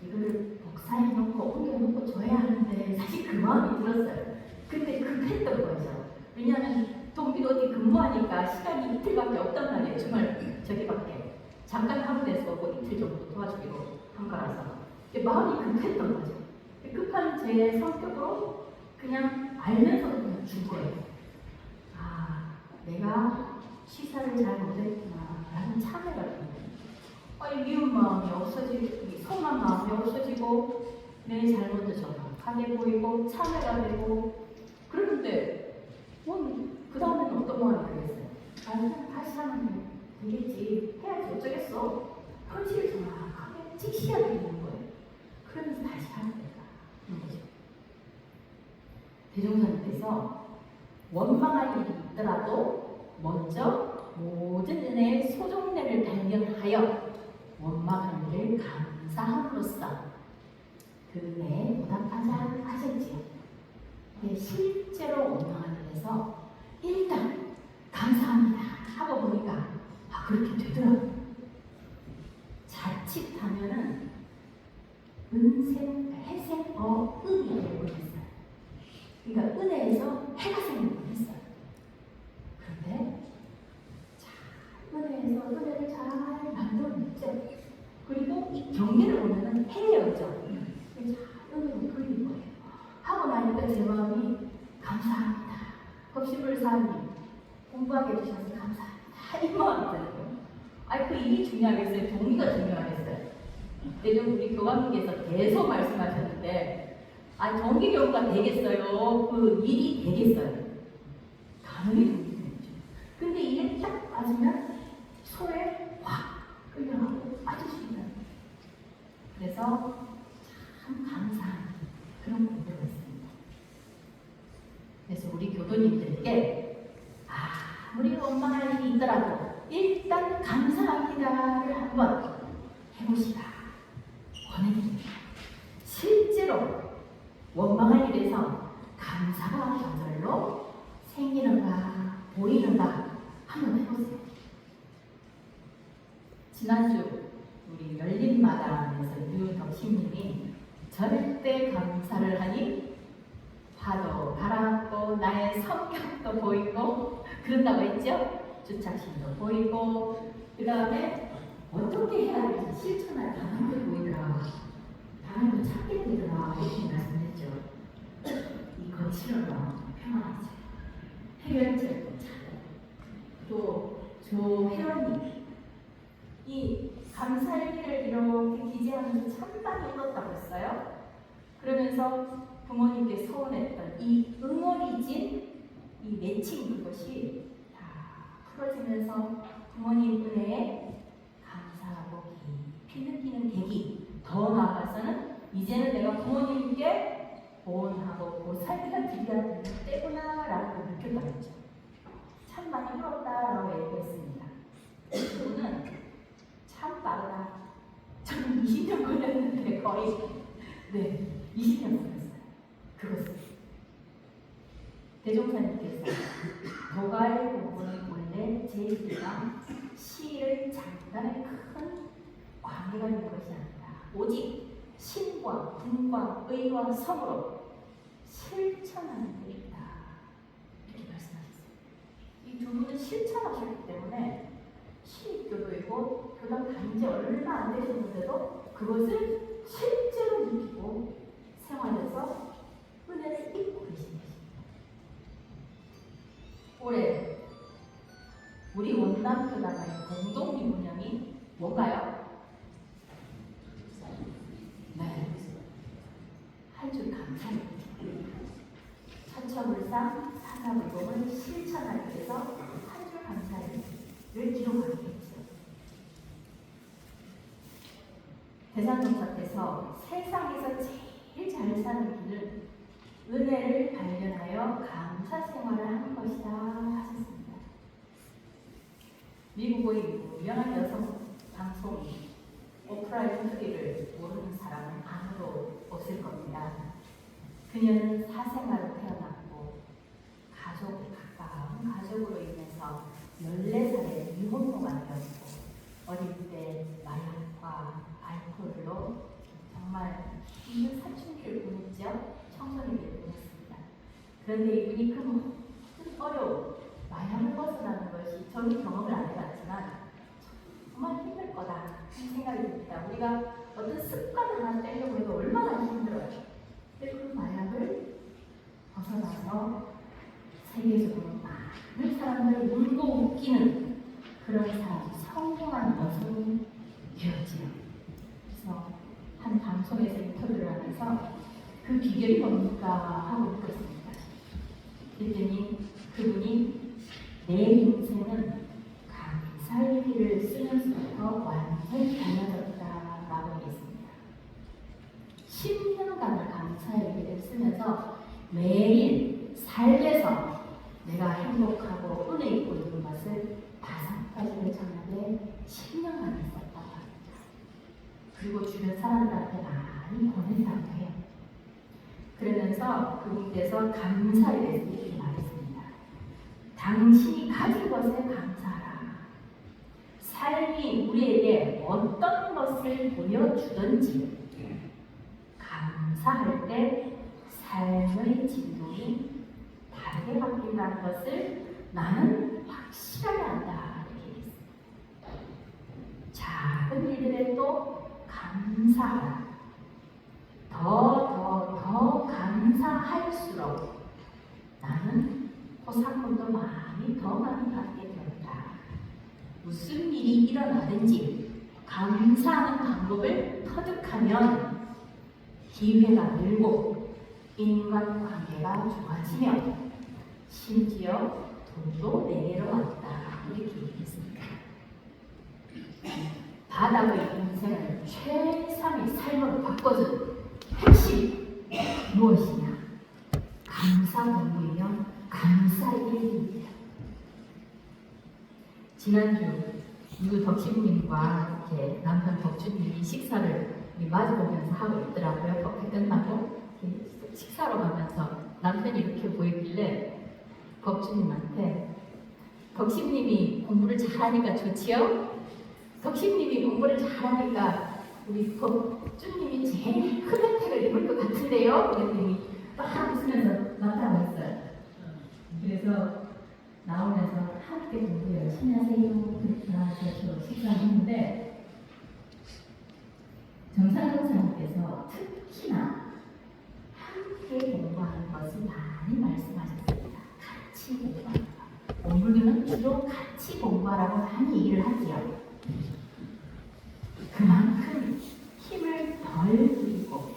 이걸 복사해놓고 옮겨놓고 줘야 하는데 사실 그 마음이 들었어요. 근데 급했던 거죠. 왜냐하면 동기도 어디 근무하니까 시간이 이틀밖에 없단 말이에요. 정말 저기밖에 잠깐 하루에서 뭐 이틀 정도 도와주기로 한 거라서 마음이 급했던 거죠. 급한 제 성격으로 그냥 알면서도 그냥 준 거예요. 내가 시사를 잘 못했구나 라는 참회가 들어요. 미운 마음이 없어지고 성한 마음이 없어지고 내 잘못도 정확하게 보이고 참회가 되고 그러는데 그 다음에는 어떤 마음이 들겠어요? 그냥 다시 하면 되겠지. 해야지 어쩌겠어. 현실을 정확하게 직시하게 되는 거예요. 그러면서 다시 하면 될까? 거죠. 대종사님께서 원망할 일이 있더라도 먼저 모든 은혜의 소종례를 발견하여 원망할 일을 감사함으로써 그 은혜에 보답하자 하셨지요. 실제로 원망하는 데서 일단 감사합니다 하고 보니까 그렇게 되더라고요. 자칫하면은 해생어음이 되고 있어요. 그러니까 은혜에서 해가 생기고 있어요. 그런데 은혜에서 은혜를 잘 만들어냈죠. 그리고 이 경계를 보면은 해였죠. 은혜를 그린 거예요. 하고 나니까 제 마음이 감사합니다. 법시불사님 공부하게 해주셔서 감사합니다. 이 마음이 들어요. 그 일이 중요하겠어요? 동의가 중요하겠어요? 근데 우리 교관님께서 계속 말씀하셨는데 동기 교부가 되겠어요? 그 일이 되겠어요? 당연히 되겠죠. 근데 이게 딱 빠지면 소에 확 끌려가고 빠지십니다. 그래서 참 감사한 그런 공부가 있습니다. 그래서 우리 교도님들께 아무리 원망할 일이 있더라도 일단 감사합니다를 한번 해보시라 권해드립니다. 실제로 원망할 일에서 감사가 저절로 생기는가 보이는가 한번 해보세요. 지난주 우리 열린마당에서 유덕신님이 절대 감사를 하니 화도 가라앉고 나의 성격도 보이고 그런다고 했죠? 주착심도 보이고 그 다음에 어떻게 해야 할지 실천할 방법이 보이더라. 방법을 찾게 되더라. 이렇게 말씀했죠. 이 거칠은 평안하죠. 해결책도 찾고 또 조혜원님 이 감사일기를 이렇게 기재하면서 참 많이 울었다고 했어요. 그러면서 부모님께 서운했던 이 응어리진 이 맺힌 그것이 다 풀어지면서 부모님 은혜에 감사하고 깊이 느끼는 계기, 더 나아가서는 이제는 내가 부모님께 보온하고 보살펴 드려야 되는 때구나 라는 걸 느꼈다고 했죠. 참 많이 울었다라고 얘기했습니다. 그분은 참 빠르다. 저는 20년 걸렸는데 거의 20년 걸렸어요. 그것은 대종사님께서 도가의 공부는 원래 제일이랑 시를 장단에 큰 관계가 있는 것이 아니다. 오직 신과 분과 의와 성으로 실천하는 것이다. 이렇게 말씀하셨어요. 이 두 분은 실천하셨기 때문에 시교도이고 교당 단지 얼마 안 되셨는데도 그것을 실제로 느끼고 생활해서 은혜를 입고 계신 것입니다. 올해 우리 원남교단의 공동유문형이 뭔가요? 한 줄 감사입니다. 천처불상 사사불공을 실천하기 위해서 한 줄 감사를 기록하겠죠. 대산동사께서 세상에서 제일 잘 사는 길은 은혜를 발견하여 감사 생활을 하는 것이다 하셨습니다. 미국의 유명한 여성 방송이 오프라 윈프리를 모르는 사람은 아무도 없을 겁니다. 그녀는 사생아로 태어났고 가까운 가족으로 인해서 14살에 미혼모가 되었고 어릴 때 마약과 알코올로 정말 힘든 사춘기를 보냈죠. 청소년기를 보냈습니다. 그런데 이분이 그 모든 어려움, 마약을 벗어나는 것이 저는 경험을 안 해봤지만 정말 힘들 거다 하는 생각이 듭니다. 우리가 어떤 습관 하나 떼려고 해도 얼마나 힘들어요. 근데 그 마약을 벗어나서 세계적으로 많은 사람들을 울고 웃기는 그런 사람, 성공한 모습이 되었지요. 그래서 한 방송에서 인터뷰를 하면서 그 비결이 뭡니까 하고 느꼈습니다. 그랬더니 그분이 내 인생은 감사일기를 쓰면서부터 완전히 달라졌다라고 했습니다. 10년간을 감사일기를 쓰면서 매일 삶에서 내가 행복하고 은혜 있고 있는 것을 5가지를 정하게 10년간 했었다고 합니다. 그리고 주변 사람들한테 많이 보낸다고 해요. 그러면서 그분께서 감사에 대해서 이렇게 말했습니다. 당신이 가진 것에 감사하라. 삶이 우리에게 어떤 것을 보여주든지 감사할 때 삶의 진동이 다르게 바뀐다는 것을 나는 확실하게 안다. 이렇게 얘기했습니다. 작은 일들에도 감사하라. 더 감사할수록 나는 포상금도 더 많이 받게 된다. 무슨 일이 일어나든지 감사하는 방법을 터득하면 기회가 늘고 인간관계가 좋아지며 심지어 돈도 내게로 왔다. 이렇게 얘기했습니다. 바닥의 인생을 최상의 삶으로 바꿔준 핵심 무엇이냐? 감사 공부이며 감사 일입니다. 지난주 누구 덕신님과 이렇게 남편 덕주님이 식사를 마주보면서 하고 있더라고요. 커피 끝나고 식사로 가면서 남편이 이렇게 보이길래 덕주님한테 덕신님이 공부를 잘하니까 좋지요? 덕신님이 공부를 잘하니까 우리 덕주님이 제일 큰 혜택을 입을 것 같은데요? 그랬더니 딱 웃으면서 맞다고 했어요. 그래서 나오면서 함께 공부 열심히 하세요. 그렇게 나와서 식사를 했는데 정상선생님께서 특히나 함께 공부하는 것을 많이 말씀하셨습니다. 같이 공부하는 것. 공부는 주로 같이 공부하라고 많이 얘기를 하지요. 그만큼 힘을 덜 들이고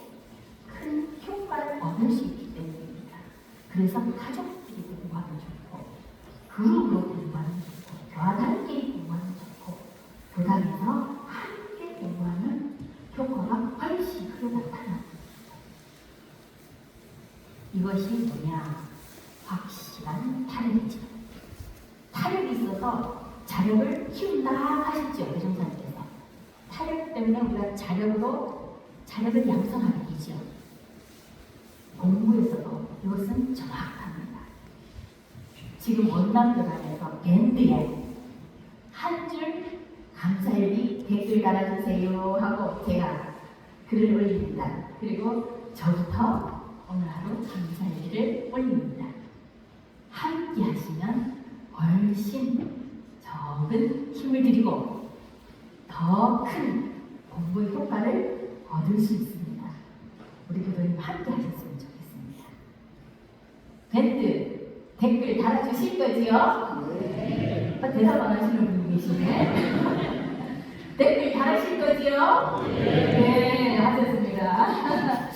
큰 효과를 얻을 수 있기 때문입니다. 그래서 가족끼리 공부하면 좋고 그룹으로 공부하면 좋고 교환단끼리 공부하면 좋고 부담해서 함께 공부하면 효과가 훨씬 크게 나타납니다. 이것이 뭐냐? 확실한 타력이죠. 타력이 있어서 자력을 키운다 하셨죠, 배종사님께서. 타력 때문에 우리가 자력을 양성하게 되죠. 공부에서도 이것은 정확합니다. 지금 원남교단에서 밴드에 한 줄 감사일기 댓글 달아주세요 하고 제가 글을 올립니다. 그리고 저부터 오늘 하루 감사일기를 올립니다. 함께 하시면 훨씬 적은 힘을 들이고 더 큰 공부의 효과를 얻을 수 있습니다. 우리 교도님 함께 하셨으면 좋겠습니다. 밴드 댓글 달아주실 거지요? 네. 대답 안 하시는 분이 계시네. 댓글 달아주실 거지요? 네, 하셨습니다.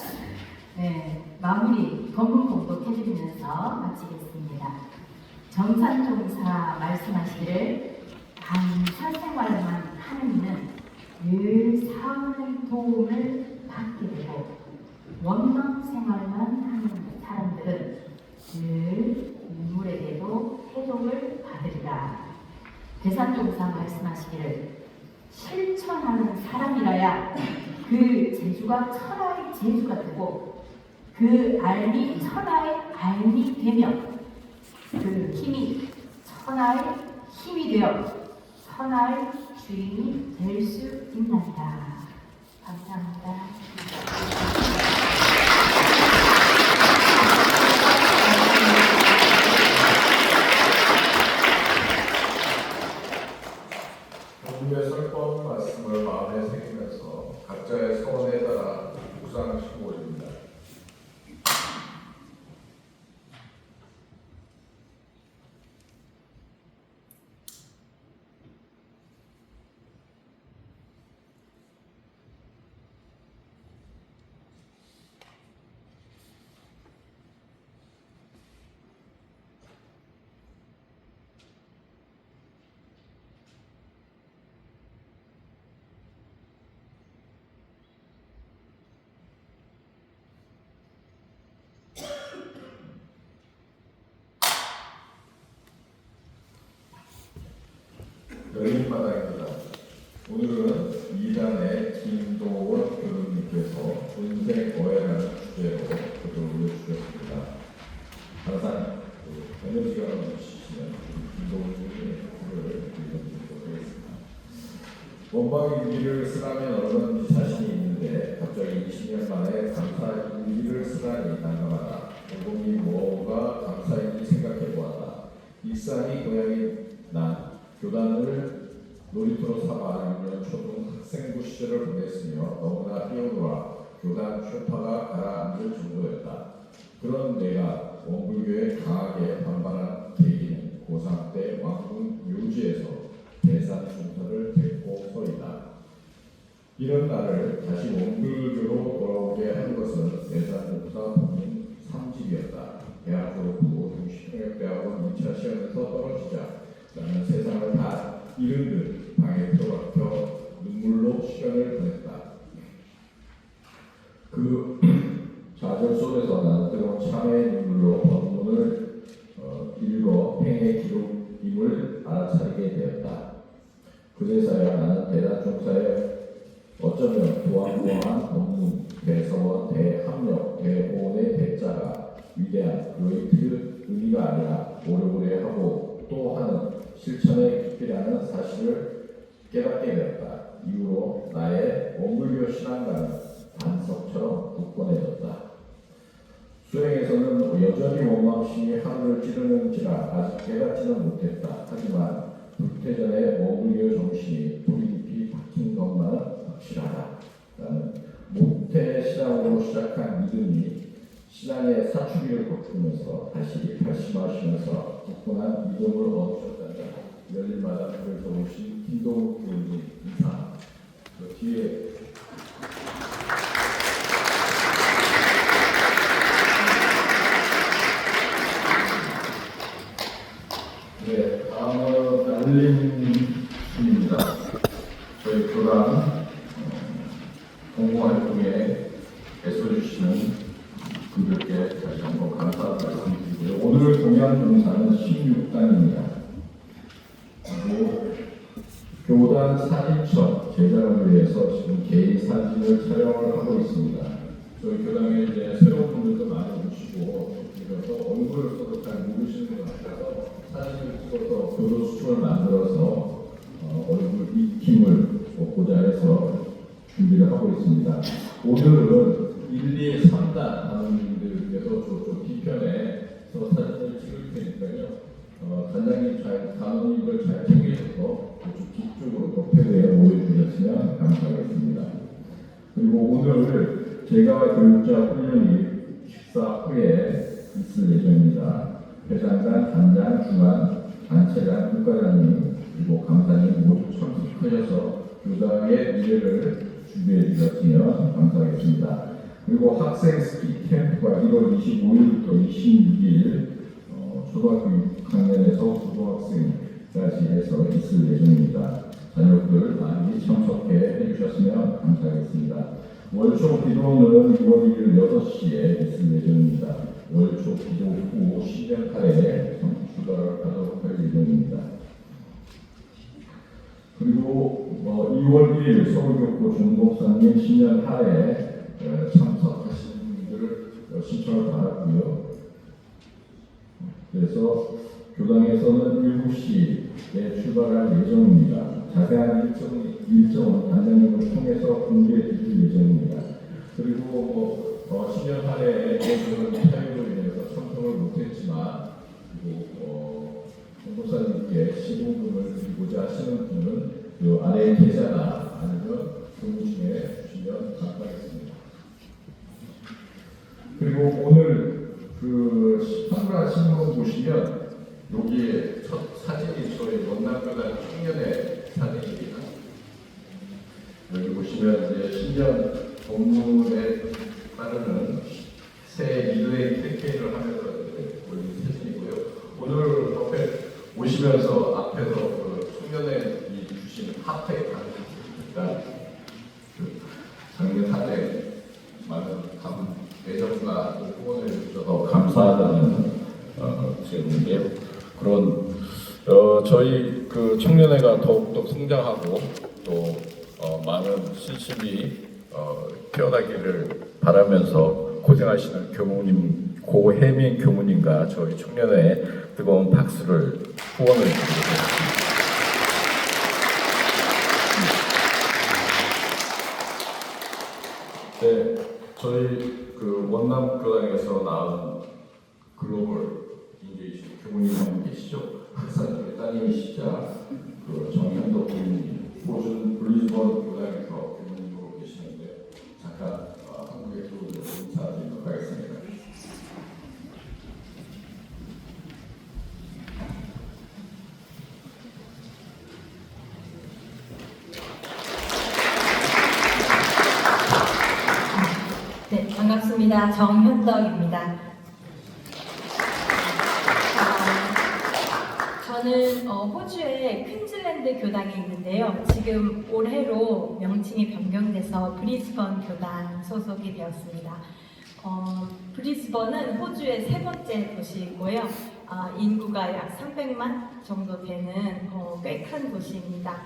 네, 마무리 본문 공독해드리면서 마치겠습니다. 정산종사 말씀하시기를 감사 생활만 하는 이는 늘 사원의 도움을 받게 되고 원망 생활만 하는 사람들은 늘 인물에게도 해독을 받으리라. 대산종사 말씀하시기를 실천하는 사람이라야 그 재주가 천하의 재주가 되고 그 알미 천하의 알미 되며 그 힘이 천하의 힘이 되어 천하의 주인이 될 수 있나이다. 감사합니다. 공부의 설법 말씀을 마음에 새기면서 각자의 서원에 따라 묵상하시고 올립니다. 열린 바닥입니다. 오늘은 2단의 김도원 교수님께서 인생 오해라는 주제로 교도를 올려주셨습니다. 항상 에너지가 주시면 김동훈님이 글을 읽어드리도록 하겠습니다. 원방 일기를 쓰라면 얼마든지 자신이 있는데 갑자기 20년 만에 감사 일기를 쓰라니 난감하다. 공공이 뭐가 감사인지 생각해보았다. 일상이 고향인 난 교단을 놀이터로 삼아 6년 초등 학생부 시절을 보냈으며 너무나 뛰어놀아 교단 쇼파가 가라앉을 정도였다. 그런 내가 원불교에 강하게 반발한 계기는 고3 때 왕궁 묘지에서 대산 중사를 데리고 서이다. 이런 나를 다시 원불교로 돌아오게 한 것은 대산 중사 본인 3집이었다. 대학 졸업 후 동시평양대학원 2차 시험에서 떨어지자 나는 세상을 다 잃은 듯 방에 틀어박혀 눈물로 시간을 보냈다. 그 좌절 속에서 나는 뜨거운 참회의 눈물로 법문을 읽어 팽의 기록임을 알아차리게 되었다. 그제서야 나는 대단 총사의 어쩌면 도안도안한 법문, 대서원, 대합력, 대호원의 대자가 위대한 그로이트 의미가 아니라 오래오래 하고 또 하는 실천의 깊이라는 사실을 깨닫게 되었다. 이후로 나의 원불교 신앙과는 반석처럼 굳건해졌다. 수행에서는 여전히 원망심이 하늘을 찌르는지라 아직 깨닫지는 못했다. 하지만 불퇴전의 원불교 정신이 뿌리 깊이 박힌 것만은 확실하다. 나는 모태 신앙으로 시작한 믿음이 신앙의 사춘기를 거두면서 다시 결심하시면서 굳건한 믿음을 얻으셨다는 열일마다 글을 적으신 김동욱 교수님 인사. 그 뒤에 네, 다음은 날림입니다. 저희 교단 공공활동에 애써주시는 분들께 다시 한번 감사하다는 말씀드리고요. 오늘 공연 동사는 16단입니다. 그리고 교단 사진첩 제작을 위해서 지금 개인 사진을 촬영을 하고 있습니다. 저희 교단에 이제 새로운 분들도 많이 오시고 그래서 얼굴을 써도 잘 모르시는 것 같아서 사진을 찍어서 교도 수첩을 만들어서 얼굴 익힘을 얻고자 해서 준비를 하고 있습니다. 오늘은 1, 2, 3단 하는 분들께서 저쪽 뒤편에서 사진을 찍을 테니까요. 단장님 단원님들 잘 챙기셔서 저쪽 뒤쪽으로 옆에 모여주셨으면 감사하겠습니다. 그리고 오늘 제가 교육자 훈련이 식사 후에 있을 예정입니다. 회장단, 단장, 중앙, 단체장, 국가장님 그리고 감사님 모두 참석하셔서 교단의 미래를 준비해 주셨으면 감사하겠습니다. 그리고 학생 스키 캠프가 1월 25일부터 26일 초등학교 6학년에서 고등학생까지 해서 있을 예정입니다. 자녀들 많이 참석해 주셨으면 감사하겠습니다. 월초 기도는 2월 1일 6시에 있을 예정입니다. 월초 기도 후 신년 할애에 출발을 하도록 할 예정입니다. 그리고 2월 1일 서울교포 중목사님 신년 할애에 참석하시는 분들을 신청을 받았고요. 그래서 교당에서는 7시에 출발할 예정입니다. 자세한 일정은 단장님을 통해서 공개해 드릴 예정입니다. 그리고 신년 할애에 대해서는 사유로 인해서 참석을 못했지만 그리고 공보사님께 시공금을 드리고자 하시는 분은 그 아래 계좌나 아니면 교무실에 주시면 감사하겠습니다. 그리고 오늘 그 한글 신문 보시면 여기에 첫 사진이 저희 원남교단 청년의 사진입니다. 여기 보시면 이제 신년 본문에 따르는 새 리레이 캠페인을 하면서 올린 사진이고요. 오늘 옆에 오시면서 앞에서 그 청년회이 주신 핫팩 당첨자 작년 한 해 많은 애정과 후원을 주셔서 감사하다는 제목인데요. 그런 저희 그 청년회가 더욱더 성장하고 또 많은 신심이 피어나기를 바라면서 고생하시는 교무님 고혜민 교무님과 저희 청년회의 뜨거운 박수를 후원을 드리겠습니다. 네, 저희 그 원남 교단에서 나온 글로벌 인재이신 교무님 한 분 계시죠? 박사님의 따님이시자 그 정현덕 교무님, 호주 브리즈번 교단에서 교무님으로 계시는데 잠깐 한국에 들어오셔서 인사드리도록 하겠습니다. 네, 반갑습니다. 정현덕입니다. 저는 호주의 퀸즐랜드 교당에 있는데요. 지금 올해로 명칭이 변경돼서 브리즈번 교당 소속이 되었습니다. 브리즈번은 호주의 세 번째 도시이고요. 인구가 약 300만 정도 되는 꽤 큰 도시입니다.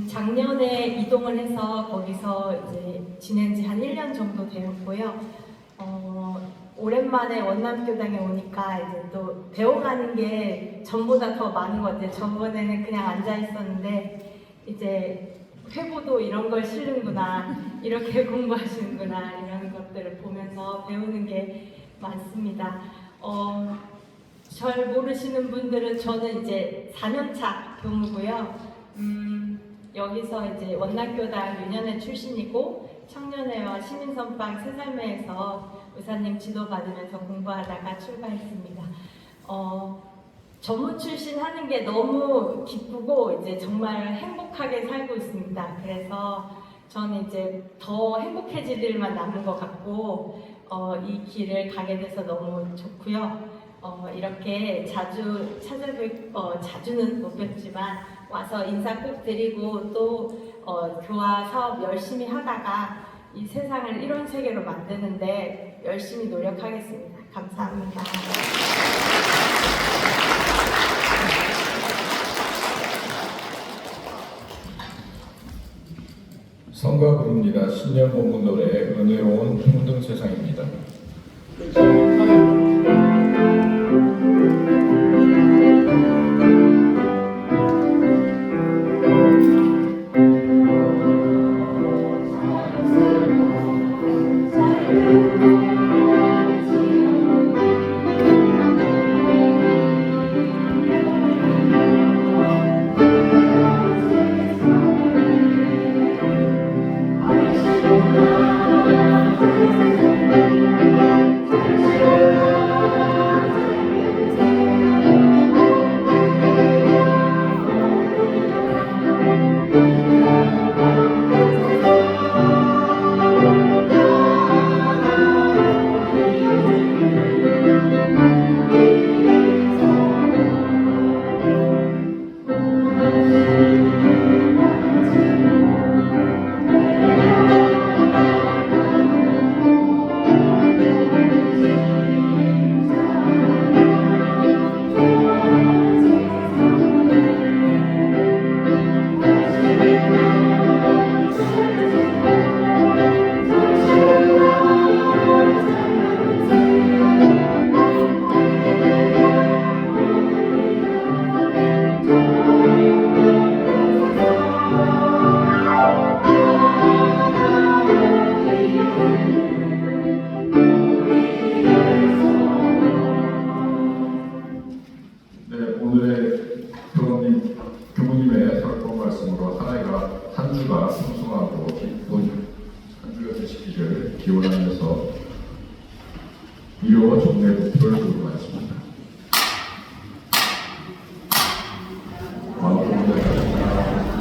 작년에 이동을 해서 거기서 이제 지낸 지 한 1년 정도 되었고요. 오랜만에 원남교당에 오니까 이제 또 배워가는 게 전보다 더 많은 것 같아요. 전번에는 그냥 앉아 있었는데 이제 회고도 이런 걸 실는구나, 이렇게 공부하시는구나, 이런 것들을 보면서 배우는 게 많습니다. 절 모르시는 분들은 저는 이제 4년차 교무고요. 여기서 이제 원남교당 유년회 출신이고 청년회와 시민선방 새살매에서 의사님 지도받으면서 공부하다가 출가했습니다. 전문 출신 하는 게 너무 기쁘고 이제 정말 행복하게 살고 있습니다. 그래서 저는 이제 더 행복해질 일만 남은 것 같고 이 길을 가게 돼서 너무 좋고요. 이렇게 자주 자주는 못 뵙지만 와서 인사 꼭 드리고 또 교화 사업 열심히 하다가 이 세상을 이런 세계로 만드는데 열심히 노력하겠습니다. 감사합니다. 성가 부릅니다. 신년 본문 노래 은혜로운 힘든 세상입니다. 오늘의 교무님의 설법 말씀으로 한 주가 풍성하고 기쁜 한 주가 되시기를 기원하면서 위로와 종례 목표를 들고 왔습니다.